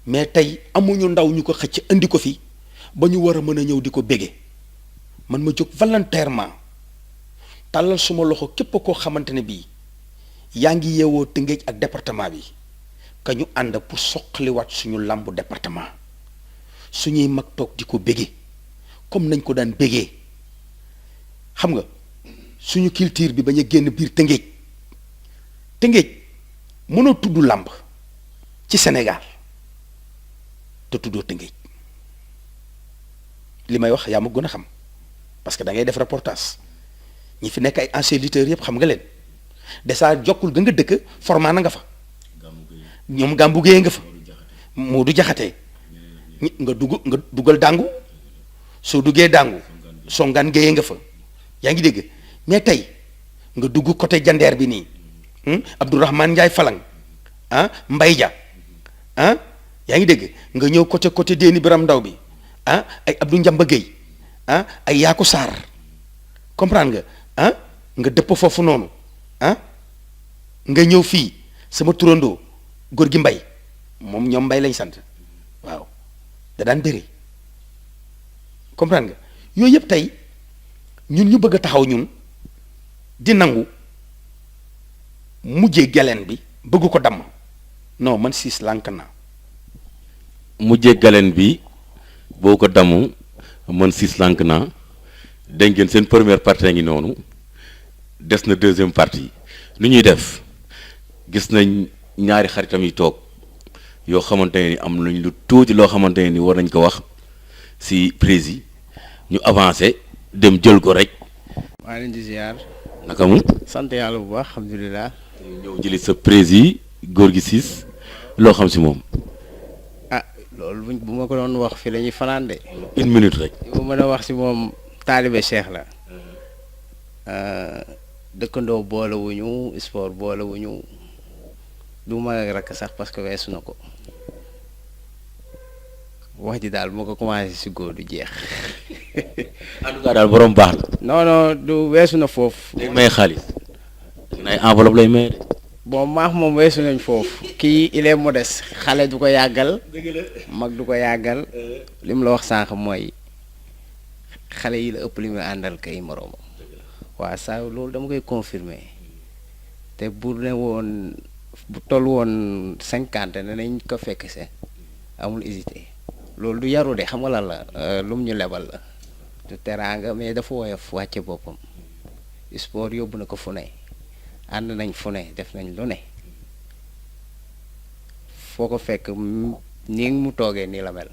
mais tey amuñu ndaw ñu ko xëcc indi ko fi ba ñu war a mën a ñëw di ko bége man ma jóg volontairement tàllal suma loxo képp koo xamante ne bii yaa ngi yeewoo Tëngéej ak département bi ka ñu ànd pour soqaliwaat suñu làmbu département suñuy mag toog di ko bége comme nañ ko daan bégee xam nga suñu culture bi bañ a génn biir Tëngéej mënoo tudd làmb ci Sénégal te tuddoo Tëngéej li may wax yaa ma gën a xam parce que da ngay def reportage ñi fi nekk ay anciens lutteurs yëpp xam nga leen déjà jokkul ga nga dëkk format na nga fa ñoom Gambu Gueye nga fa Modou Jaxate nga dugal dàngu soo duggee dàngu Songaan Gueye nga fa yaa ngi dégg mais tey nga dugg côté jandeer bi nii Abdourahmane Ndiaye Falang Mbay Ja yaa ngi dégg nga ñëw côté Déni Biram Ndaw bi ay Abdou Njamba Gueye ay Yaako Sarr comprendre nga nga dëpp foofu noonu nga ñëw fii sama turandoo góor gi Mbay moom ñoom Mbay lañ sant waaw da daan bëri comprendre nga yooyu yëpp tey ñun ñu bëgg a taxaw ñun di nangu mujjee galeen bi bëgg ko damm non man siis lànk naa mujjee galeen bi boo ko damu man siis lànk naa dégg ngeen seen première partie ngi noonu des na deuxième partie lu ñuy def gis nañ ñaari xaritam yi toog yoo xamante ne ni am nañ lu tuuti loo xamante ne ni war nañ ko wax si prési ñu avancé dem jël ko rek. maa leen di ziar. naka mu. sant yàlla bu baax alhamdulilah. ñëw jëli sa prési góor gi siis loo xam si moom. ah loolu bu ma ko doon wax fi la ñuy fanaan de. une minute rek. bu mën a wax si moom taalibe Cheikh la. dëkkandoo boolewuñu sport boolewuñu du ma rakk sax parce que weesu na ko wax ji daal moo ko commencé si góor du jeex. en tout cas daal borom baax la. non du weesu na foofu. day may xaalis. ay enveloppe lay may de. bon maax moom weesu nañ foofu. kii il est modeste xale du ko yàggal. mag du ko yàggal. li mu la wax sànq mooy xale yi la ëpp li muy àndal kay moroomam. waaw saa loolu dama koy confirmer te bu ne woon bu toll woon 50 ne nañ ko fekk se amul hésité loolu du yaru de xam nga lan la lum ñu lebal la du teraanga mais dafa woyof wàcce boppam sport yóbbu na ko fu ne ànd nañ fu ne def nañ lu ne foo ko fekk ni mu toogee nii la mel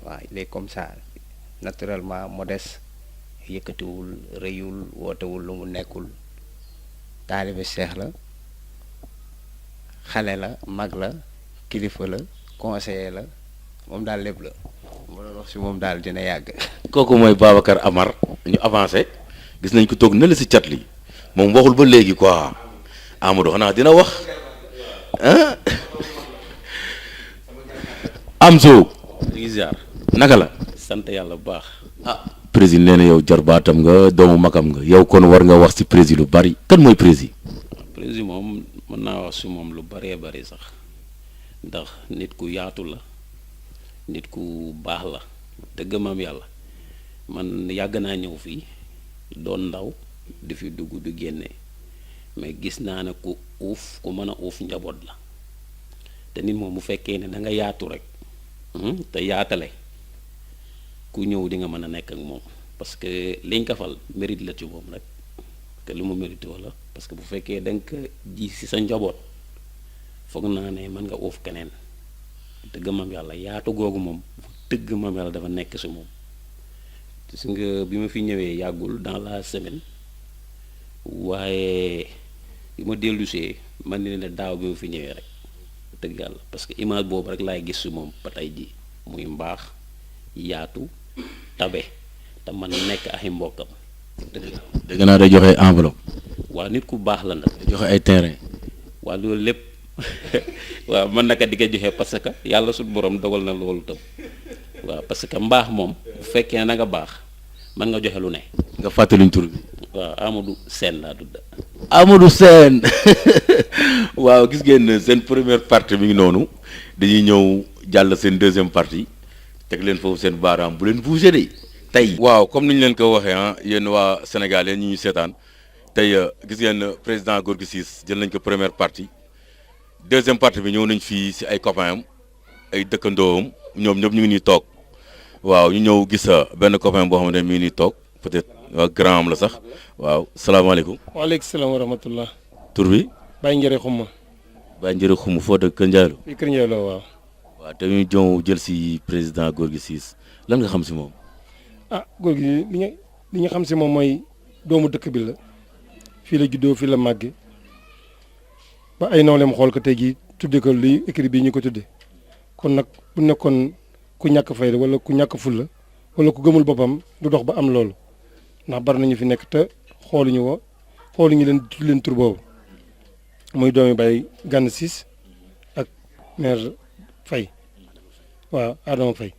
waaw il est comme ça naturellement modeste yëkkatiwul rëyul wootewul lu mu nekkul taalibe Cheikh la xale la mag la kilifa la conseiller la moom daal lépp la mu doon wax si moom daal dina yàgg. kooku mooy Babacar Amar ñu avancé gis nañ ko toog na la si cat li moom waxul ba léegi quoi Amadou xanaa dina wax ah Amzo ngi ziar naka la. sant yàlla bu baax. ah président nee na yow jarbaatam nga doomu makam nga yow kon war nga wax si président lu bari kan mooy président. président moom mën naa wax si moom lu bëree bëri sax ndax nit ku yaatu la nit ku baax la dëgg maam yàlla man yàgg naa ñëw fii doon ndaw di fi dugg di génne mais gis naa ne ku uuf ku mën a uuf njaboot la te nit moom bu fekkee ne da nga yaatu rek te yaatale ku ñëw di nga mën a nekk ak moom parce que liñ ko fal mérite la ci moom rek que li mu mérite wala parce que bu fekkee da nga ko ji si sa njaboot foog naa ne mën nga uuf keneen dëgg mam yàlla yaatu googu moom dëgg mam yàlla dafa nekk si moom gis nga bi ma fi ñëwee yàggul dans la semaine waaye bi ma dellusee man ne daaw bi ma fi ñëwee rek dëgg yàlla parce que image boobu rek laay gis si moom ba tey ji muy mbaax yaatu tabe te man nekk ak i mbokkam dëgg yàlla. dégg naa day joxe enveloppe. waa nit ku baax la nag. day joxe ay terrain. waa loolu lépp waaw mën naka di ko joxe parce que yàlla suñu borom dogal na loolu tam waaw parce que mbaax moom bu fekkee na nga baax mën nga joxe lu ne. nga fàttaliñ tur bi. waaw Amadou Sène laa tudd. Amadou Sène waaw gis ngeen seen première partie mi ngi noonu dañuy ñëw jàll seen deuxième partie teg leen foofu seen baaraam bu leen bougé de tey. waaw comme ni ñu leen ko waxee ah yéen waa Sénégal yéen ñi ñu seetaan tey gis ngeen président Gorgui Ciss jël nañ ko première partie deuxième partie bi ñëw nañ fii si ay copains am ay dëkkandoom ñoom ñëpp ñu ngi nii toog waaw ñu ñëw gis benn copain boo xam ne mi ngi nii toog peut-être waa grand am la sax waaw salaamaaleykum. waaleykum salaam wa rahmatullah. tur bi. Baye Njëre Xuma. Baye Njëre Xuma foo dëkk Kër Ndiaye. fii Kër Ndiaye waaw. waaw te ñu ñëw jël si président Gorgui Ciss lan nga xam si moom. ah Gorgui li ñu xam si moom mooy doomu dëkk bi la fii la juddoo fii la màgge ba ay nawleem xool ko tey jii tudde ko li écrit bi ñu ko tudde kon nag bu nekkoon ku ñàkk fayda wala ku ñàkk fulla wala ku gëmul boppam du dox ba am loolu ndax bari nañu fi nekk te xooluñu leen tur boobu muy doomi Baye Gana Ciss ak maire Faye waaw Adama Faye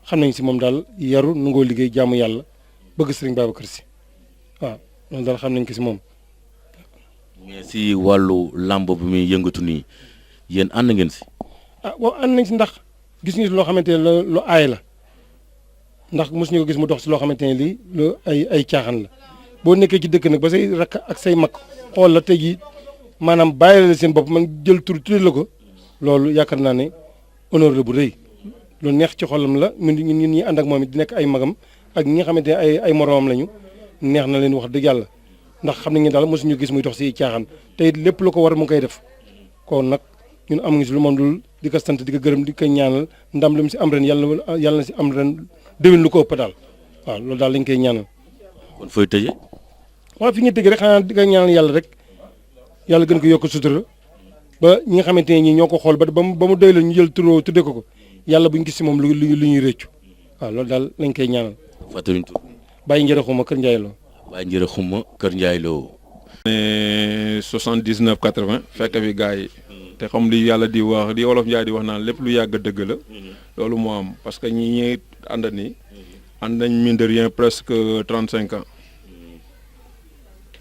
xam nañ si moom daal yaru nu ngoo liggéey jaamu yàlla bëgg Serigne Babacar Sy waaw loolu daal xam nañ ko si moom. mais si wàllu làmb bi muy yëngatu nii yéen ànd ngeen si. ah waaw ànd nañ si ndax gis ñu si loo xamante ne lu aay la ndax mosuñu ko gis mu dox si loo xamante ne lii lu ay caaxaan la boo nekkee ci dëkk nag ba say rakk ak say mag xool la tey jii maanaam bàyyi la seen bopp man jël tur tuddee la ko loolu yaakaar naa ne honneur la bu rëy lu neex ci xolam la ñun ñi ànd ak moom it di nekk ay magam ak ñi nga xamante ne ay moromam lañu neex na leen wax dëgg yàlla ndax xam nañ ne daal mosuñu gis muy dox si caaxaan te it lépp lu ko war mu ngi koy def kon nag ñun amuñu si lu moom dul di ko sant di ko gërëm di ko ñaanal ndam lu mu si am ren yàlla na si am ren déwén lu ko ëpp daal waaw loolu daal lañ koy ñaanal. kon fooy tëjee. waaw fi ñu tëjee rek xanaa di ko ñaanal yàlla rek yàlla gën ko yokk sutura ba ñi nga xamante ne ñii ñoo ko xool ba mu doy la ñu jël turoo tuddee ko yàlla buñ gis si moom lu ñuy rëccu waaw loolu daal lañ koy ñaanal. fàttaliñ tur. Baye Njëre Xuma Kër Ndiaye Lo. Baye Njëre Xuma Kër Ndiaye Lo. 79 80 fekk fi gars yi te xam li yàlla di wax di wolof Njaay di wax naan lépp lu yàgg dëgg la loolu moo am parce que ñi ànd nii ànd nañ mine de rien presque 35 ans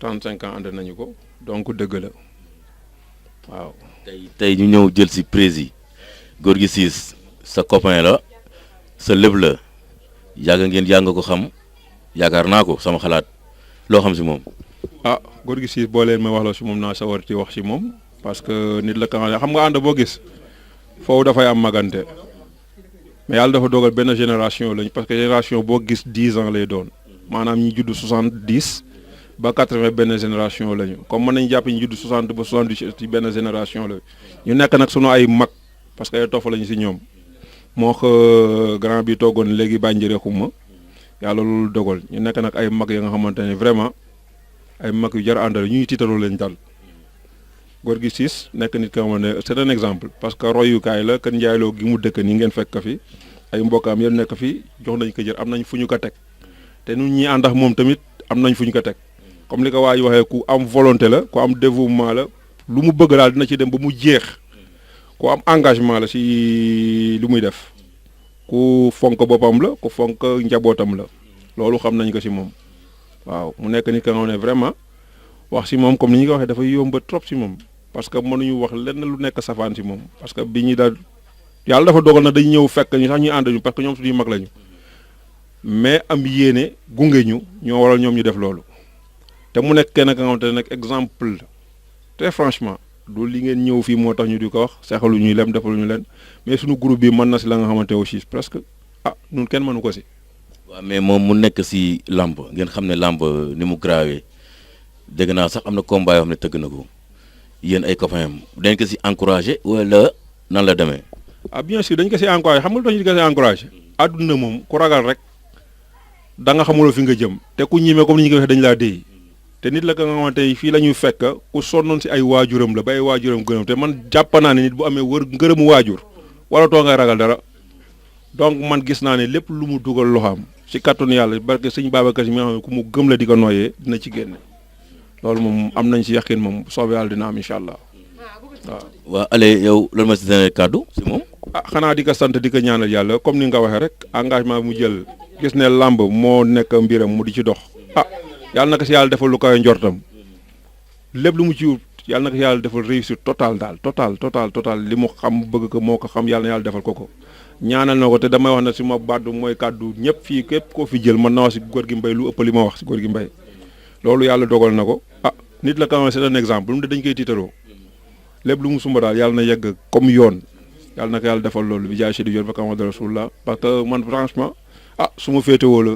35 ans ànd nañu ko donc dëgg la waaw. tey ñu ñëw jël si président Gorgui Ciss sa copain la sa lépp la yàgg nga ko xam yaakaar naa ko sama xalaat loo xam si moom. ah Gorgui Ciss boo leen ma wax la si moom naa sawar ci wax si moom parce que nit la ka xam nga ànd boo gis foofu dafay am magante mais yàlla dafa dogal benn génération lañ parce que génération boo gis 10 ans lay doon maanaam ñi judd 70 ba 80 benn génération lañu comme mën nañu jàpp ñu judd 60 ba 70 ci benn génération la ñu nekk nag sunu ay mag parce que ay tofa lañu si ñoom moo ko grand bi toogoon léegi bànjëre xuma yàlla loolu dogal ñu nekk nag ay mag ya nga xamante ne vraiment ay mag yu jar àndal ñuy tiitaroo lañ dal Gorgui Ciss nekk nit ka xamante ne c'est un exemple parce que royukaay la kan njaayloo gi mu dëkk nii ngeen fekk fi ay mbokkam yéen nekk fi jox nañ ko jër am nañ fu ñu ko teg te ñun ñi ànd ak moom tamit am nañ fu ñu ko teg comme li ko waa ji waxee ku am volonté la ku am dévouement la lu mu bëgg daal dina ci dem ba mu jeex ku am engagement la si lu muy def ku fonk boppam la ku fonk njabootam la loolu xam nañ ko si moom waaw mu nekk nit ka nga xam ne vraiment wax si moom comme ni ñu ko waxee dafay yomba trop si moom parce que mënuñu wax lenn lu nekk safaan si moom parce que bi ñuy daal yàlla dafa dogal na dañ ñëw fekk ñu sax ñuy ànd ñu parce que ñoom suñuy mag lañu mais am yéene gunge ñu ñoo waral ñoom ñu def loolu te mu nekk kenn ka nga xamante ne nag exemple très franchement du li ngeen ñëw fii moo tax ñu di ko wax seexalu ñuy lem defalu ñu leen mais suñu groupe bi mën na si la nga xamante aussi presque ñun kenn mënu ko si. waaw mais moom mu nekk si làmb ngeen xam ne làmb ni mu grawee dégg naa sax am na combat yoo xam ne tëgg na ko yéen ay copains am dañ ko si encouragé wala nan la demee. bien sûr dañ ko si encouragé xam nga lu tax ñu di ko si encouragé. àdduna moom ku ragal rek da nga xamuloo fi nga jëm te ku ñime comme ni ñu ko waxee dañ laa déy te nit la ka nga xamante ni fii la ñuy fekk ku sonnoon si ay waajuram la ba ay waajuram gërëm te man jàpp naa ne nit bu amee ngërëmu waajur wala too ngay ragal dara donc man gis naa ne lépp lu mu dugal loxaam si kàttanu yàlla barke sëñ Babacar Si mi nga xam ne ku mu gëm la di ko nooyee dina ci génne loolu moom am nañ si yaqin moom soobee yàlla dina am incha allah waaw. waa ale yow lan ma si seen kàddu si moom. xanaa di ko sant di ko ñaanal yàlla comme ni nga waxee rek engagement mu jël gis ne làmb moo nekk mbiram mu di ci dox yàlla na ko si yàlla defal lu koy njortam lépp lu mu ci wut yàlla na ko si yàlla defal réussite total daal total li mu xam bëgg ko moo ko xam yàlla na yàlla defal ko ñaanal na ko te damay wax na si ma baddu mooy kàddu ñëpp fii képp koo fi jël mën na wax si Gorgui Mbaye lu ëpp li ma wax si Gorgui Mbaye loolu yàlla dogal na ko nit la quand même c'est un exemple lu mu de dañ koy tiitaroo lépp lu mu sumba daal yàlla na yegg comme yoon yàlla na ko yàlla defal loolu bi jaay si di yoon ba Muhammadu Rasulullah parce que man franchement su ma féetewoo la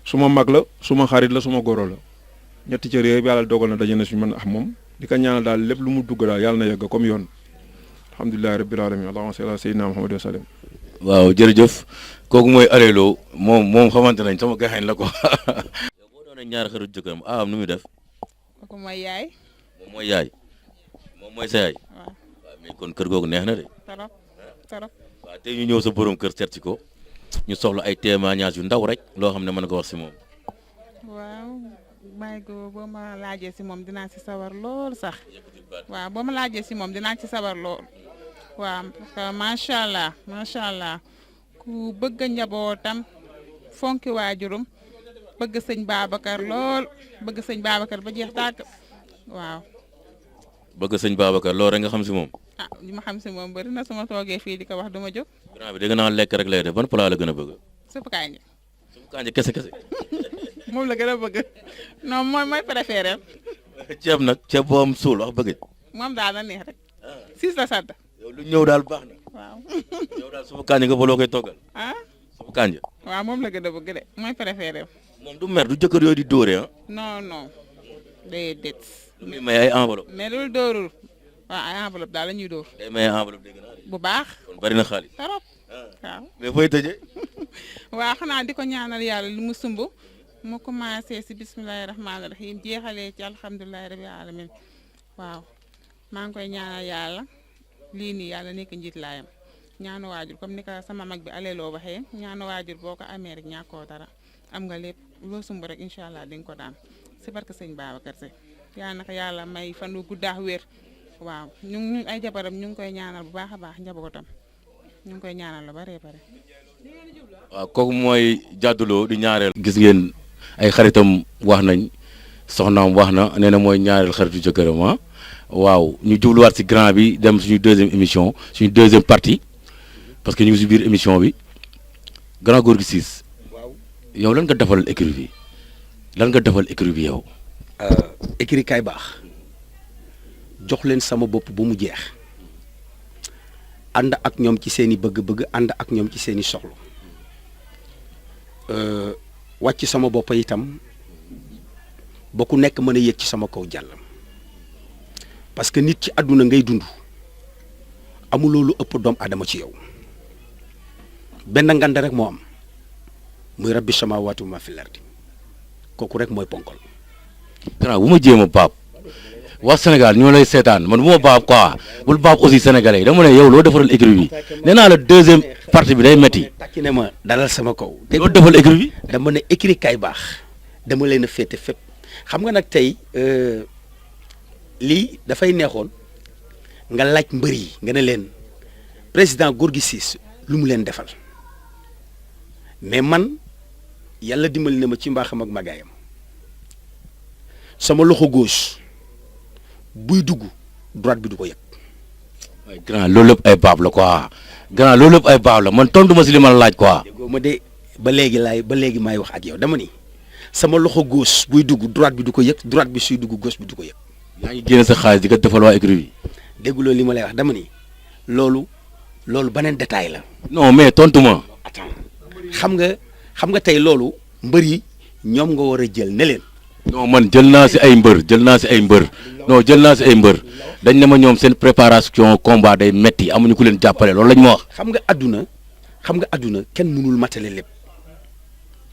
su ma mag la su ma xarit la su ma goro la ñetti cër yooyu yàlla dogal na daje na si man moom di ko ñaanal daal lépp lu mu dugg daal yàlla na yegg comme yoon alhamdulillahi rabbil alamin allahumma salli ala sayyidina Muhammad wa sallam. waaw jërëjëf kooku mooy Alelo moom xamante nañ sama gaxañ la ko. yow boo doonee ñaari xarit jëkkëram am nu muy def. kooku mooy yaay. moom mooy yaay moom mooy sa yaay. waaw mais kon kër googu neex na de. trop. waaw tey ñu ñëw sa borom kër seet si ko ñu soxla ay témoignages yu ndaw rek loo xam ne mën nga ko wax si moom. waaw may ko boo ma laajee si moom dinaa si sawar lool sax waaw boo ma laajee si moom dinaa ci sawar lool waaw parce que macha allah ku bëgg njabootam fonki waajurum bëgg sëñ Babacar lool bëgg sëñ Babacar ba jeex tàkk waaw. bëgg sëñ Babacar lool rek nga xam si moom. li ma xam si moom bëri na su ma toogee fii di ko wax du ma jóg. grand bi dégg naa lekk rek lay def ban plat la gën a bëgg. suppu kànja. suppu kànja kese. moom la gën a bëgg non mooy préféré. ceeb nag ceeb boo am suul wax bëgg. moom daal na neex rek. siis la sant. yow lu ñëw daal baax na. waaw. yow daal suppu kànja nga baloo koy toggal. suppu kànja. waaw moom la gën a bëgg de mooy préféré. moom du mer du jëkkër yooyu di dóore non déedéet. lu muy may ay enveloppe. mais loolu dóorul waaw ay enveloppe daal la ñuy dóor. day may enveloppe dégg naa bu baax. kon bari na xaalis. trop waaw. mais fooy tëjee. waaw xanaa di ko ñaanal yàlla li mu sumb mu commencé si bismillahi rahmaani rahim jeexalee ci alhamdulilahi rabi alamin waaw maa ngi koy ñaanal yàlla lii nii yàlla nekk njiit laayam ñaanu waajur comme ni ko sama mag bi Alelo waxee ñaanu waajur boo ko amee rek ñàkkoo dara am nga lépp loo sumb rek incha allah di nga ko daan si barke sëñ Babacar Si yàlla na ko yàlla may fan wu guddaax wér waaw ñu ay jabaram ñu ngi koy ñaanal bu baax a baax njabootam ñu ngi koy ñaanal lu bare. waaw kooku mooy jàdduloo di ñaareel. gis ngeen ay xaritam wax nañ soxnaam wax na nee na mooy ñaareel xaritu jëkkëram waaw ñu jubluwaat si grand bi dem suñu deuxième émission suñu deuxième partie parce que ñu ngi si biir émission bi grand Gorgui Ciss. waaw yow lan nga defal écurie bi lan nga defal écurie bi yow. écurie Kaay Baax jox leen sama bopp ba mu jeex ànd ak ñoom ci seeni bëgg-bëgg ànd ak ñoom ci seeni soxla wàcc sama bopp itam ba ku nekk mën a yéeg ci sama kaw jàll parce que nit ci àdduna ngay dund amuloo lu ëpp doom aadama ci yow benn ngand rek moo am muy rabbi samaawaati wa maa fil ardi kooku rek mooy ponkol. grand bu ma jéem a baab waa Sénégal ñoo lay seetaan man bu ma baab quoi bul baab aussi sénégalais yi dama ne yow loo defaral écurie bi nee naa la deuxième partie bi day metti takki ne ma dalal sama kaw. loo defal écurie bi. dama ne écurie kay baax dama leen a féete fépp xam nga nag tey lii dafay neexoon nga laaj mbër yi nga ne leen président Gorgui Ciss lu mu leen defal mais man yàlla dimbali na ma ci mbaaxam ak magaayam sama loxo gauche buy dugg droite bi du ko yëg. waaye grand loolu lépp ay baab la quoi grand loolu lépp ay baab la man tontu ma si li ma la laaj quoi. déggoo ma de ba léegi maay wax ak yow dama ni sama loxo gauche buy dugg droite bi du ko yëg droite bi suy dugg gauche bi du ko yëg. yaa ngi génne sa xaalis di ko defal waa écurie bi. dégguloo li ma lay wax dama ni loolu beneen détail la. non mais tontu ma. attends xam nga tey loolu mbër yi ñoom nga war a jël ne leen. non man jël naa si ay mbër non jël naa si ay mbër dañ ne ma ñoom seen préparation combat day metti amuñu ku leen jàppale loolu lañ ma wax. xam nga àdduna kenn mënul matale lépp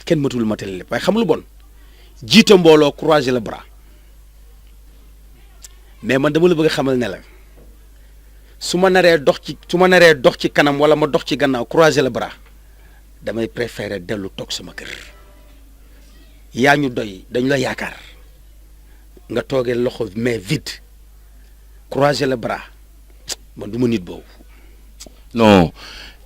kenn matul matale lépp waaye xam lu bon jiite mbooloo croiser le bras mais man dama la bëgg a xamal ne la su ma naree dox ci kanam wala ma dox ci gannaaw croiser le bras damay préférer dellu toog sama kër yaa ñu doy dañ la yaakaar nga toogee loxo mais vide croiser le bras man du ma nit boobu. non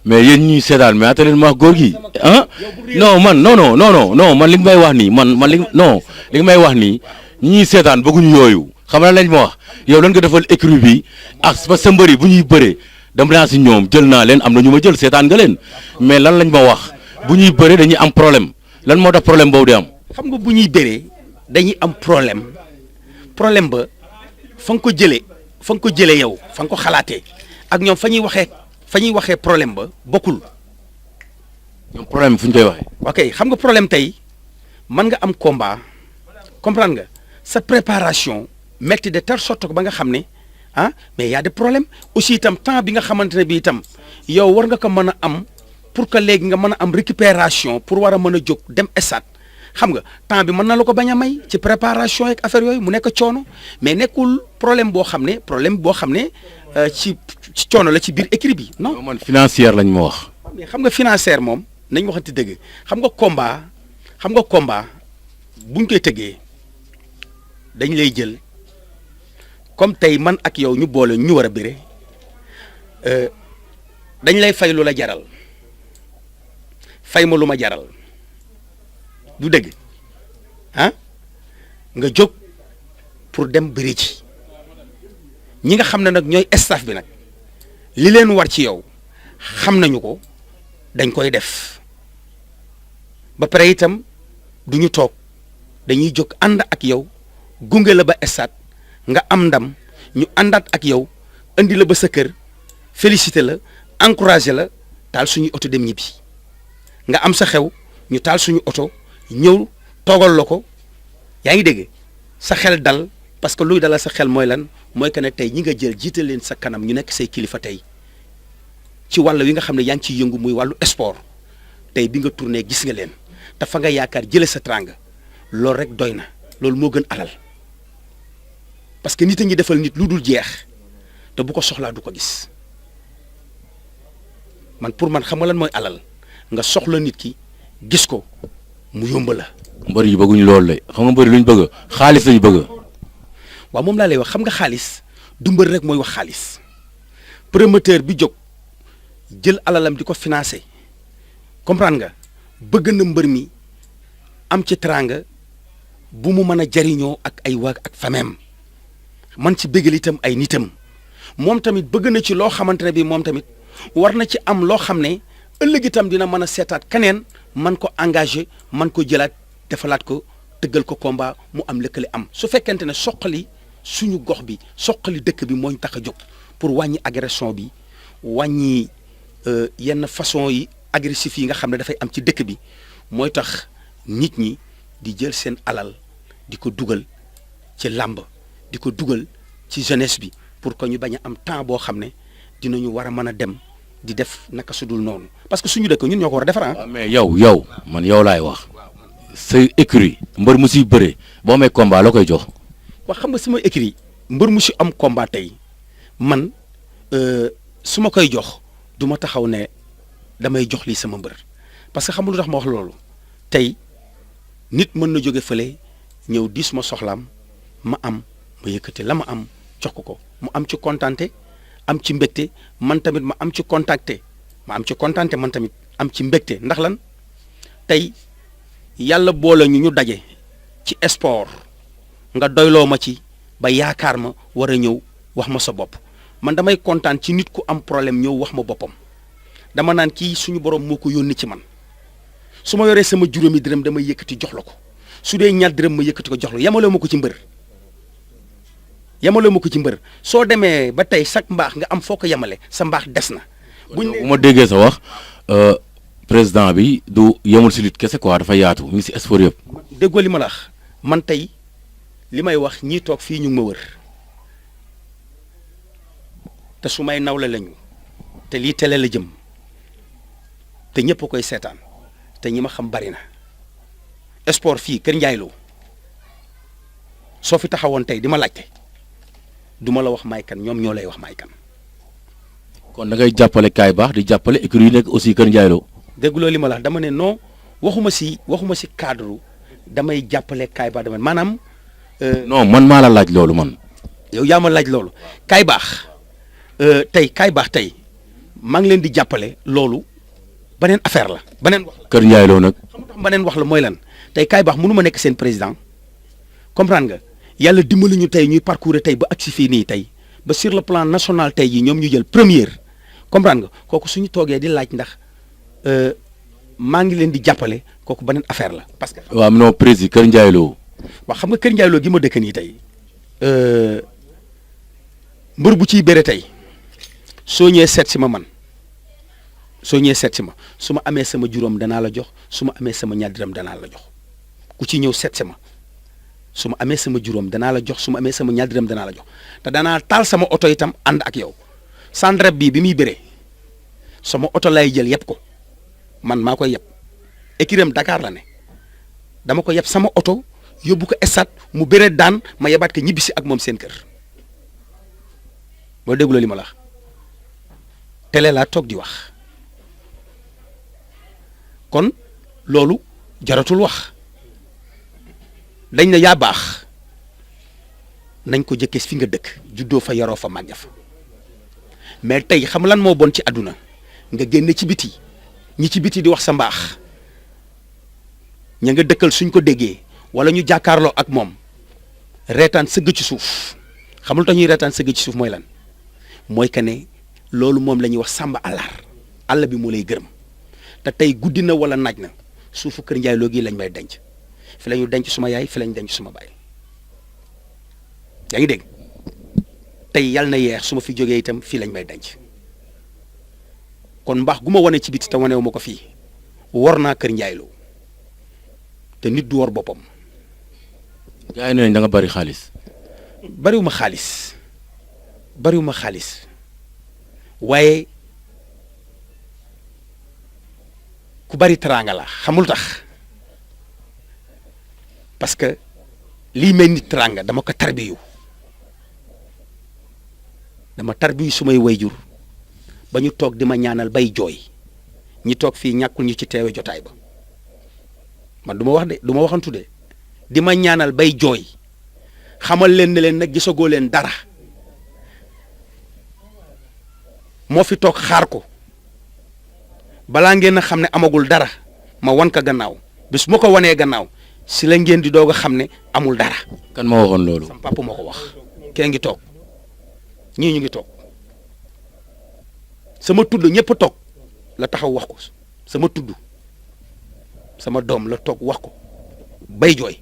mais yéen ñuy seetaan mais ataleen ma góor gi ah non man non man li nga may wax nii man li nga may wax nii ñi seetaan bëgguñu yooyu xam na lañ ma wax yow lan nga defal écurie bi ak sa mbëri bu ñuy bëree dem naa si ñoom jël naa leen am na ñu ma jël seetaan nga leen mais lan lañ ma wax bu ñuy bëree dañuy am problème lan moo tax problème boobu di am. xam nga bu ñuy bëree dañuy am problème ba fa nga ko jëlee yow fa nga ko xalaatee ak ñoom fa ñuy waxee problème ba bokkul. ñoom problème fu ñu koy waxee. ok xam nga problème tey mën nga am combat comprendre nga sa préparation metti de telle sorte que ba nga xam ne mais y a des problèmes aussi itam temps bi nga xamante ne bi itam yow war nga ko mën a am pour que léegi nga mën a am récupération pour war a mën a jóg dem stade xam nga temps bi mën na la ko bañ a may ci préparation ak affaire yooyu mu nekk coono mais nekkul problème boo xam ne ci coono la ci biir écurie bi non. man financière lañ ma wax. mais xam nga financière moom nañ waxante dëgg xam nga combat buñ koy tëggee dañ lay jël comme tey man ak yow ñu boole ñu war a bëre dañ lay fay lu la jaral fay ma lu ma jaral du dëgg nga jóg pour dem bëri ci ñi nga xam ne nag ñooy staff bi nag li leen war ci yow xam nañu ko dañ koy def ba pare itam du ñu toog dañuy jóg ànd ak yow gunge la ba stade nga am ndam ñu àndaat ak yow indi la ba sa kër félicité la encouragé la taal suñuy oto dem ñibbi nga am sa xew ñu taal suñu oto ñëw toogal la ko yaa ngi dégg sa xel dal parce que luy dalal sa xel mooy lan mooy que ne tey ñi nga jël jiital leen sa kanam ñu nekk say kilifa tey ci wàll wi nga xam ne yaa ngi ciy yëngu muy wàllu sport tey bi nga tourné gis nga leen te fa nga yaakaar jële sa tranga loolu rek doy na loolu moo gën alal parce que nit a ngi defal nit lu dul jeex te bu ko soxlaa du ko gis man pour man xam nga lan mooy alal nga soxla nit ki gis ko mu yomb la. mbër yi bëgguñu loolu la xam nga mbër yi luñ bëgg xaalis lañu bëgg. waaw moom laa lay wax xam nga xaalis du mbër rek mooy wax xaalis promoteur bi jóg jël alalam di ko financé comprendre nga bëgg na mbër mi am ci teranga bu mu mën a jariñoo ak ay waag ak famem man ci bëggal itam ay nitam moom tamit bëgg na ci loo xamante ne bi moom tamit war na ci am loo xam ne ëllëg itam dina mën a seetaat keneen man ko engagé man ko jëlaat defalaat ko tëggal ko combat mu am lëkkale am su fekkente ne soqali suñu gox bi soqali dëkk bi moo ñu tax a jóg pour wàññi agression bi wàññi yenn façon yi agressif yi nga xam ne dafay am ci dëkk bi mooy tax nit ñi di jël seen alal di ko dugal ci làmb di ko dugal ci jeunesse bi pour que ñu bañ a am temps boo xam ne dinañu war a mën a dem di def naka sudul noonu parce que suñu dëkk ñun ñoo ko war a defar waaw mais yow man yow laay wax say écurie mbër mu siy bëree boo amee combat la koy jox. wax xam nga sama écurie mbër mu si am combat tey man su ma koy jox du ma taxaw ne damay jox lii sama mbër parce que xam nga lu tax ma wax loolu tey nit mën na jóge fële ñëw diis ma soxlaam ma am ma yëkkati la ma am jox ko mu am ci kontante am ci mbégte man tamit ma am ci contacté man tamit am ci mbégte ndax lan tey yàlla boole ñu daje ci sport nga doyloo ma ci ba yaakaar ma war a ñëw wax ma sa bopp man damay kontaan ci nit ku am problème ñëw wax ma boppam dama naan kii suñu borom moo ko yónni ci man su ma yoree sama juróomi dërëm damay yëkkati jox la ko su dee ñaar dërëm ma yëkkati ko jox la yemale ma ko ci mbër soo demee ba tey sax mbaax nga am foo ko yemale sa mbaax des na. bu ma déggee sa wax président bi du yemul si lutte kese quoi dafa yaatu ñu ngi si sport yëpp. déggoo li ma la wax man tey li may wax ñii toog fii ñu ngi ma wër te su may nawle lañu te lii télé la jëm te ñëpp a koy seetaan te ñi ma xam bari na sport fii Kër Ndiaye Lo soo fi taxawoon tey di ma laajte du ma la wax may kan ñoom ñoo lay wax may kan. kon da ngay jàppale kaay baax di jàppale écurie yi nekk aussi Kër Ndiaye Lo. dégguloo li ma la wax dama ne non waxuma si cadre damay jàppale kaay baax dama maanaam. non man maa la laaj loolu man. yow yaa ma laaj loolu kaay baax tey kaay baax tey maa ngi leen di jàppale loolu beneen affaire la beneen wax la. Kër Ndiaye Lo nag. xam nga tax beneen wax la mooy lan tey kaay baax mënu ma nekk seen président comprendre nga yàlla dimbali ñu tey ñuy parcourir tey ba agsi fii nii tey ba sur le plan national tey jii ñoom ñu jël première comprendre nga kooku suñu toogee di laaj ndax maa ngi leen di jàppale kooku beneen affaire la parce que. waaw non président Kër Ndiaye Lo. waaw xam nga Kër Ndiaye Lo gi ma dëkk nii tey mbër bu ciy bëre tey soo ñëwee seet si ma man su ma amee sama juróom danaa la jox su ma amee sama ñaar dërëm danaa la jox ku ci ñëw seet si ma su ma amee sama juróom danaa la jox su ma amee sama ñaar dërëm danaa la jox te danaa taal sama oto itam ànd ak yow Sandrep bii bi muy bëree sama oto lay jël yëpp ko man maa koy yëpp écurie Dakar la ne dama ko yëpp sama oto yóbbu ko estat mu bëree daan ma yebaat ko ñibbisi ak moom seen kër boo dégguloo li ma la wax télé laa toog di wax kon loolu jaratul wax dañ ne yaa baax nañ ko jëkkee fi nga dëkk juddoo fa yaroo fa màgge fa mais tey xam lan moo bon ci àdduna nga génne ci biti ñi ci biti di wax sa mbaax ña nga dëkkal suñ ko déggee wala ñu jàkkaarloo ak moom reetaan sëgg ci suuf xam lu tax ñuy reetaan sëgg ci suuf mooy lan mooy que ne loolu moom la ñuy wax sàmba àllar àll bi moo lay gërëm te tey guddi na wala naaj na suufu Kër Ndiaye Lo gi lañ may denc fi la ñu denc suma yaay fi la ñu denc suma baay yaa ngi dégg tey yàlla na yeex su ma fi jógee itam fii lañ may denc kon mbaax gu ma wane ci biti te wanewu ma ko fii war naa Kër Ndiaye Lo te nit du war boppam. gars yi nee nañ da nga bari xaalis. bariwuma xaalis waaye ku bari teraanga la xamul tax parce que lii may nit teraanga dama ko tarbiyu sumay wayjur ba ñu toog di ma ñaanal bay jooy ñi toog fii ñàkkul ñu ci teewe jotaay ba man du ma waxantu de di ma ñaanal bay jooy xamal leen ne leen nag gisagoo leen dara moo fi toog xaar ko balaa ngeen a xam ne amagul dara ma wan ko gannaaw bis ma ko wanee gannaaw si la ngeen di doog a xam ne amul dara. kan ma waxoon loolu. sam papa moo ko wax kee ngi toog ñii ñu ngi toog sama tudd ñëpp a toog la taxaw wax ko sama tudd sama doom la toog wax ko bay jooy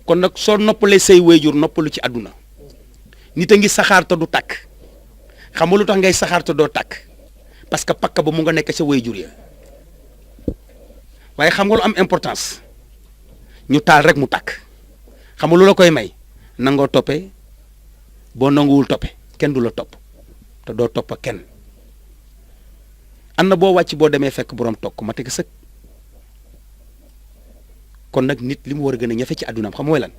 kon nag soo noppalee say wayjur noppalu ci àdduna nit a ngi saxaar te du tàkk xam nga lu tax ngay saxaar te doo tàkk parce que pakk ba mu nga nekk sa wayjur ya waaye xam nga lu am importance ñu taal rek mu tàkk xam nga lu la koy may nangoo toppee boo nanguwul toppe kenn du la topp te doo topp kenn am na boo wàcc boo demee fekk borom tokk ma teg sëkk kon nag nit li mu war a gën a ñafe ci àddunaam xam mooy lan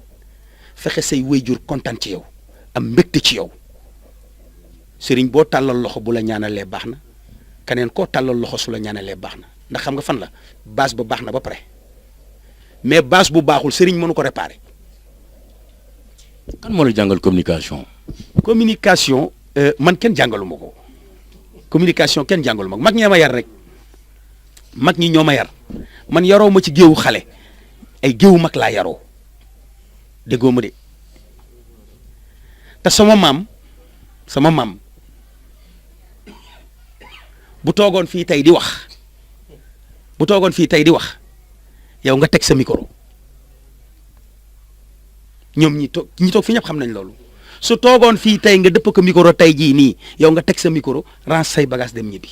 fexe say wéyjur kontaan ci yow am mbégte ci yow sëriñ boo tàllal loxo bu la ñaanalee baax na keneen koo tàllal loxo su la ñaanalee baax na ndax xam nga fan la base ba baax na ba pare mais base bu baaxul sëriñ mënu ko réparer. kan moo la jàngal communication. communication man kenn jàngalu ma ko communication kenn jàngalu ma ko mag ñee ma yar rek mag ñi ñoo ma yar man yaroo ma ci géewu xale ay géewu mag laa yaroo déggoo ma de te sama maam bu toogoon fii tey di wax yow nga teg sa micro ñoom ñi toog fi ñëpp xam nañ loolu su toogoon fii tey nga dëpp ko micro tey jii nii yow nga teg sa micro range say bagage dem ñibbi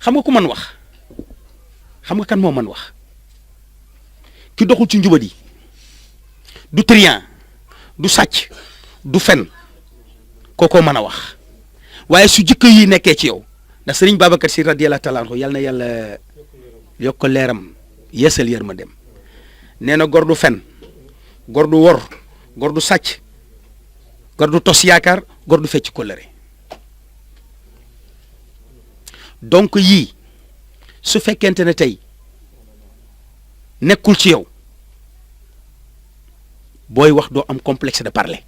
xam nga ku mën wax xam nga kan moo mën wax ki doxul ci njubadi du trian du sàcc du fen kookoo mën a wax waaye su jikko yi nekkee ci yow ndax sëriñ Babacar Si radiyallahu taala anhu yal na yàlla yokk leeram yeesal yërmandeem nee na gor du fen gor du wor gor du sàcc gor du tos yaakaar gor du fecc kóllëre donc yii su fekkente ne tey nekkul ci yow booy wax doo am complexe de parler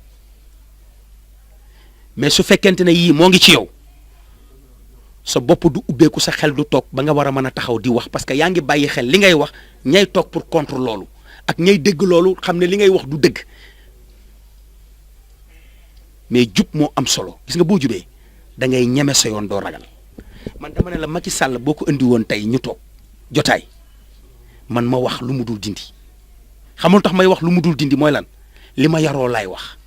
mais su fekkente ne yii moo ngi ci yow sa bopp du ubbeeku sa xel du toog ba nga war a mën a taxaw di wax parce que yaa ngi bàyyi xel li ngay wax ñay toog pour contre loolu ak ñay dégg loolu xam ne li ngay wax du dëgg mais jub moo am solo gis nga boo jubee da ngay ñeme sa yoon doo ragal man dama ne la Macky Sall boo ko indi woon tey ñu toog jotaay man ma wax lu mu dul dindi xamul tax may wax lu mu dul dindi mooy lan li ma yaroo laay wax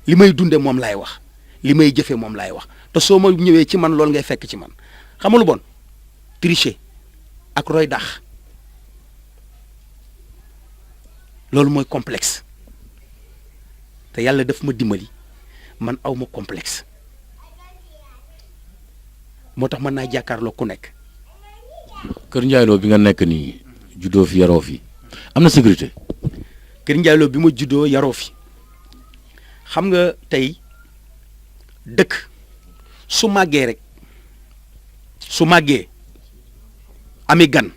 li may dunde moom laay wax li may jëfe moom laay wax te soo ma ñëwee ci man loolu ngay fekk ci man xamul lu bon tricher ak roy dax loolu mooy complexe te yàlla daf ma dimbali man aw ma complexe moo tax mën naa jàkkaarloo ku nekk. Kër Ndiaye Lo bi nga nekk nii juddoo fi yaroo fi am na sécurité. Kër Ndiaye Lo bi ma juddoo yaroo fi xam nga tey dëkk su màggee rek su màggee ami gan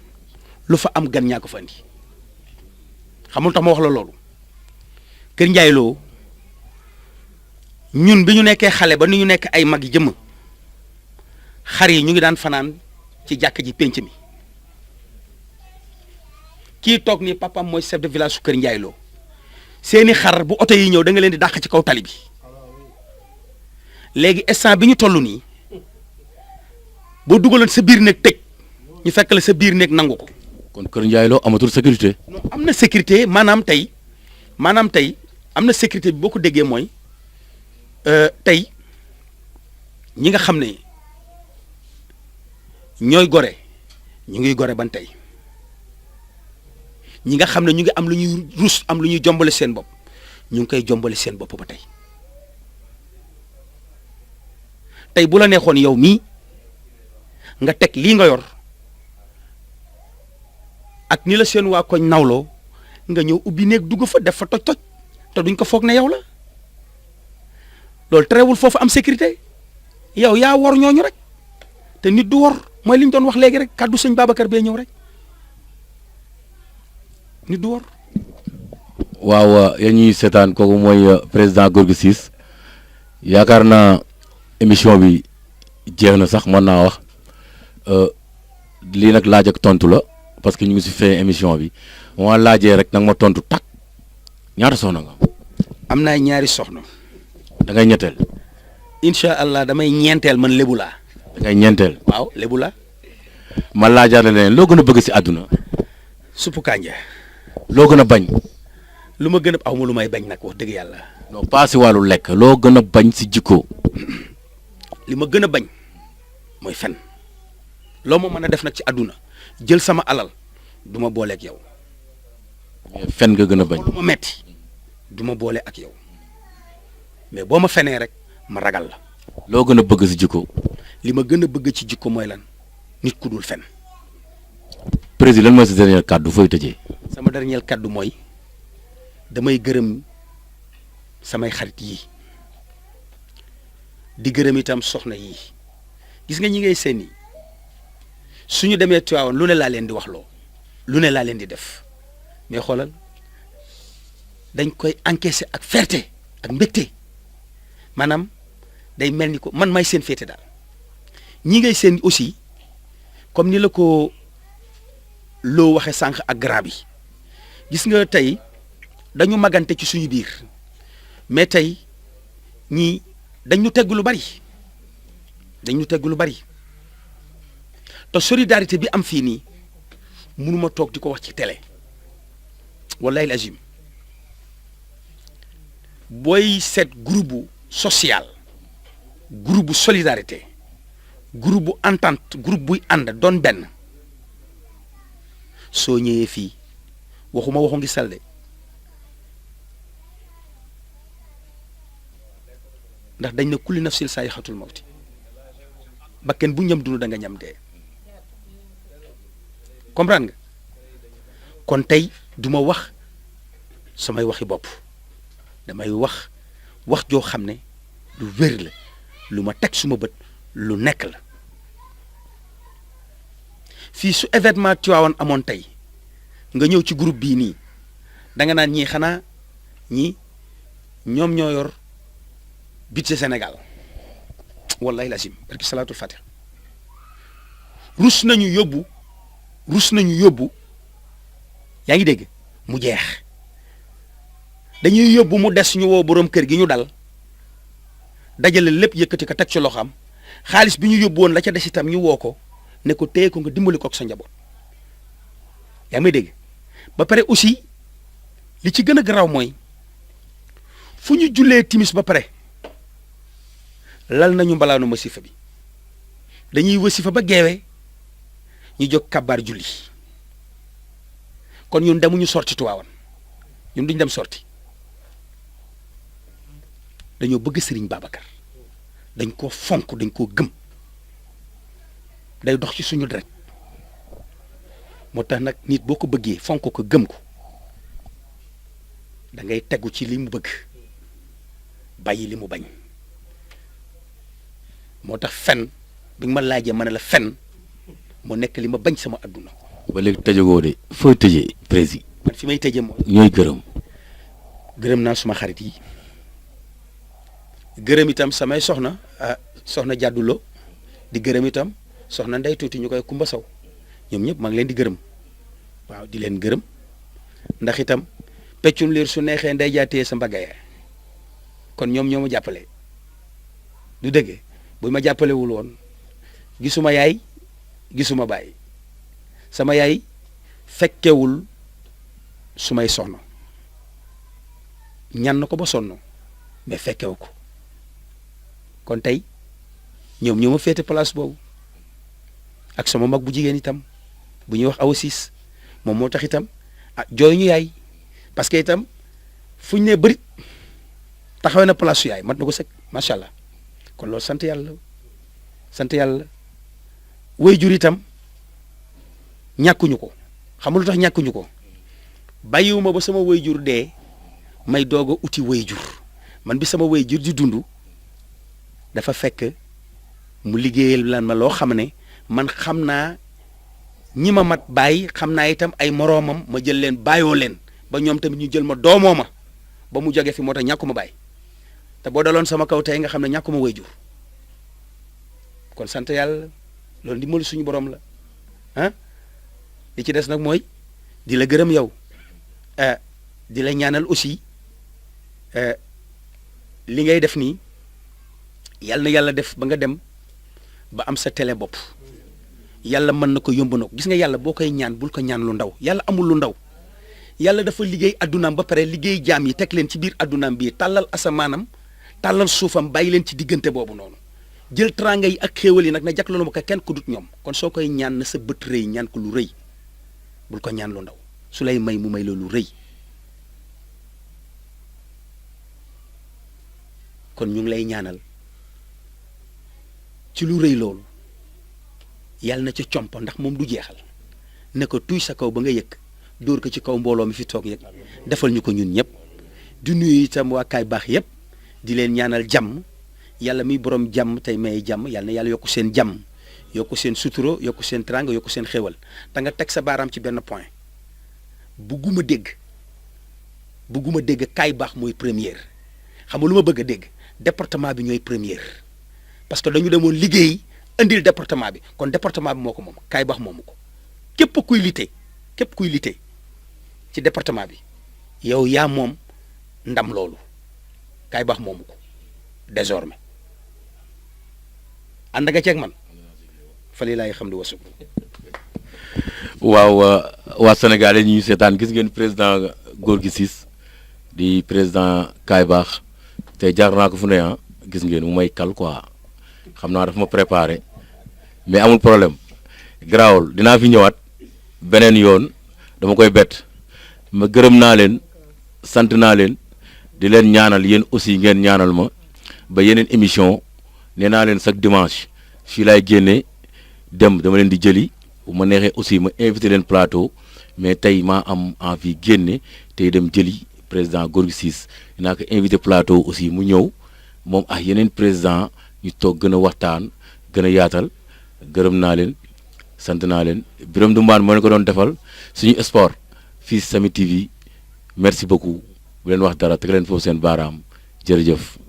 lu fa am gan ñaa ko fa andi xamul tax ma wax la loolu Kër Ndiaye Lo ñun bi ñu nekkee xale ba ni ñu nekk ay mag yi jëmm xar yi ñu ngi daan fanaan ci jàkk ji pénc mi kii toog ni papam mooy chef de village su Kër Ndiaye Lo seeni xar bu oto yi ñëw da nga leen di dàq ci kaw tali bi léegi instant bi ñu toll nii boo dugaloon sa biir néeg tëj ñu fekk la sa biir néeg nangu ko. kon Kër Ndiaye Lo amatul sécurité. non am na sécurité maanaam tey am na sécurité bi boo ko déggee mooy tey ñi nga xam ne ñooy gore ñu ngi gore ban tey ñi nga xam ne ñu ngi am lu ñuy rus am lu ñuy jombale seen bopp ñu ngi koy jombale seen bopp ba tey tey bu la neexoon yow mii nga teg lii nga yor ak ni la seen waa koñ nawloo nga ñëw ubbi néeg dugg fa def fa toj-toj te duñ ko foog ne yow la loolu terewul foofu am sécurité yow yaa wor ñooñu rek te nit du wor mooy li ñu doon wax léegi rek kàddu sëñ Babacar bee ñëw rek nit du wor. waaw yéen ñuy seetaan kooku mooy président Gorgui Ciss yaakaar naa émission bi jeex na sax mën naa wax lii nag laaj ak tontu la parce que ñu ngi si fee émission bi moo laajee rek nag ma tontu tak ñaata soxna nga. am naa ñaari soxna. da ngay ñetteel. incha allah damay ñeenteel man lébu laa. da ngay ñeenteel. waaw lébu laa. ma laajaale leen loo gën a bëgg si àdduna. suppu kànja. loo gën a bañ. lu ma gën a aw ma lu may bañ nag wax dëgg yàlla. non pas si wàllu lekk loo gën a bañ si jikko. li ma gën a bañ mooy fen loo ma mën a def nag ci àdduna jël sama alal du ma booleeg yow mais fen nga gën a bañ. lu ma metti du ma boole ak yow mais boo ma fenee rek ma ragal la. loo gën a bëgg si jikko. li ma gën a bëgg ci jikko mooy lan nit ku dul fen. président lan mooy sa dernier kàddu fooy tëjee. sama dernier kàddu mooy damay gërëm samay xarit yi di gërëm itam soxna yi gis nga ñi ngay seeni suñu demee Tiwaawan lu ne laa leen di wax loo lu ne laa leen di def mais xoolal dañ koy encaisser ak fierté ak mbégte maanaam day mel ni ko man may seen féete daal ñi ngay seen aussi comme ni la ko loo waxe sànq ak grand bi gis nga tey dañu magante ci suñu biir mais tey ñii dañu tegg lu bari dañu tegg lu bari te solidarité bi am fii nii mënuma toog di ko wax ci télé wallahi lazim booy seet groupe bu social groupe bu solidarité groupe bu entente groupe buy ànd doon benn soo ñëwee fii waxuma waxu ngi salde ndax dañ ne kulli nafsin saayixatul mawti bakken bu ñam dund da nga ñam dee comprendre nga kon tey duma wax samay waxi bopp damay wax joo xam ne lu wér la lu ma teg suma bët lu nekk la fii su événement Tivaouane amoon tey nga ñëw ci groupe bii nii da nga naan ñii xanaa ñii ñoom ñoo yor budget Sénégal wallahi lazim barki salaatul fatih rus nañu yóbbu yaa ngi dégg mu jeex dañuy yóbbu mu des ñu woo boroom kër gi ñu dal dajale lépp yëkkati ko teg ci loxoom xaalis bi ñu yóbbu woon la ca des itam ñu woo ko ne ko téye ko nga dimbali ko ak sa njaboot yaa ngi may dégg ba pare aussi li ci gën a garaaw mooy fu ñu jullee timis ba pare lal nañu mbalaanu wasifa bi dañuy wasifa ba geewee ñu jóg kabaar julli kon ñun demuñu sorti Tiwaawan ñun duñ dem sorti dañoo bëgg Serigne Babacar dañ koo fonk dañ koo gëm day dox ci suñu deret moo tax nag nit boo ko bëggee fonk ko gëm ko da ngay tegu ci li mu bëgg bàyyi li mu bañ moo tax fen bi nga ma laajee ma ne la fen moo nekk li ma bañ sama adduna. ba léegi tëjagoo de fooy tëjee président. man fi may tëjee mooy. ñooy gërëm naa suma xarit yi gërëm itam samay soxna soxna jàdduloo di gërëm itam soxna Ndey Tuuti ñu koy Kumba Saw ñoom ñëpp maa ngi leen di gërëm waaw di leen gërëm ndax itam peccum liir su neexee nday jaatee sa mbaggaye kon ñoom ñoo ma jàppale du dëgg bu ma jàppalewul woon gisuma yaay gisuma baay sama yaay fekkewul su may soxna ñan na ko ba sonn mais fekkewu ko kon tey ñoom ñoo ma féete place boobu ak sama mag bu jigéen itam bu ñuy wax awasis moom moo tax itam jooy ñu yaay parce que itam fu ñu nee bërit taxawee na place su yaay mat na ko sëkk macha allah kon loolu sant yàlla way jur itam ñàkkuñu ko xam lu tax ñàkkuñu ko bàyyiwuma ba sama way jur dee may doog a uti way jur man bi sama way jur di dund dafa fekk mu liggéeyal lan ma loo xam ne man xam naa ñi ma mat bàyyi xam naa itam ay moroomam ma jël leen bàyyoo leen ba ñoom tamit ñu jël ma doomoo ma ba mu jóge fi moo tax ñàkkuma bàyyi te boo daloon sama kaw tey nga xam ne ñàkkuma way jur kon sant yàlla loolu ndimbalu suñu borom la li ci des nag mooy di la gërëm yow di la ñaanal aussi li ngay def nii yàlla na yàlla def ba nga dem ba am sa télé bopp yàlla mën na ko yomb na ko gis nga yàlla boo koy ñaan bul ko ñaan lu ndaw yàlla amul lu ndaw yàlla dafa liggéey addunaam ba pare liggéey jaam yi teg leen ci biir addunaam bii tàllal asamaanam tàllal suufam bàyyi leen ci diggante boobu noonu jël teraanga yi ak xéewal yi nag na jagloolu ma ko kenn ku dut ñoom kon soo koy ñaan na sa bët rëy ñaan ko lu rëy bul ko ñaan lu ndaw su lay may mu may la lu rëy kon ñu ngi lay ñaanal ci lu rëy loolu yàlla na ca comp ndax moom du jeexal ne ko tuy sa kaw ba nga yëg dóor ko ci kaw mbooloo mi fi toog yëg defal ñu ko ñun ñëpp di nuyu itam waa Kaay Baax yëpp di leen ñaanal jàmm yàlla muy borom jàmm tey maye jàmm yàlla na yàlla yokku seen jàmm yokku seen suturo yokku seen teraanga yokku seen xéwal te nga teg sa baaraam ci benn point bugguma dégg Kaay Baax mooy première xam nga lu ma bëgg a dégg département bi ñooy première parce que dañu demoon liggéey indil département bi kon département bi moo ko moom Kaay Baax moomu ko képp kuy lite ci département bi yow yaa moom ndam loolu Kaay Baax moomu ko désormais ànd nga ceeg man fali laay xam di wasu waaw waa Sénégal yi ñuy seetaan gis ngeen président Gorgui Ciss di président Kaay Baax te jaar naa ko fu ne gis ngeen mu may kal quoi xam naa dafa ma préparé mais amul problème garaawul dinaa fi ñëwaat beneen yoon dama koy bett ma gërëm naa leen sant naa leen di leen ñaanal yéen aussi ngeen ñaanal ma ba yeneen émission nee naa leen chaque dimanche fii laay génnee dem dama leen di jëli bu ma neexee aussi ma invité leen plateau mais tey maa am envie génne tey dem jëli président Gorgui Ciss dinaa ko invité plateau aussi mu ñëw moom ak yeneen président ñu toog gën a waxtaan gën a yaatal gërëm naa leen sant naa leen Birame Ndumbaan moo leen ko doon defal suñu sport fii Samy TV merci beaucoup bu leen wax dara teg leen foofu seen baaraam jërëjëf.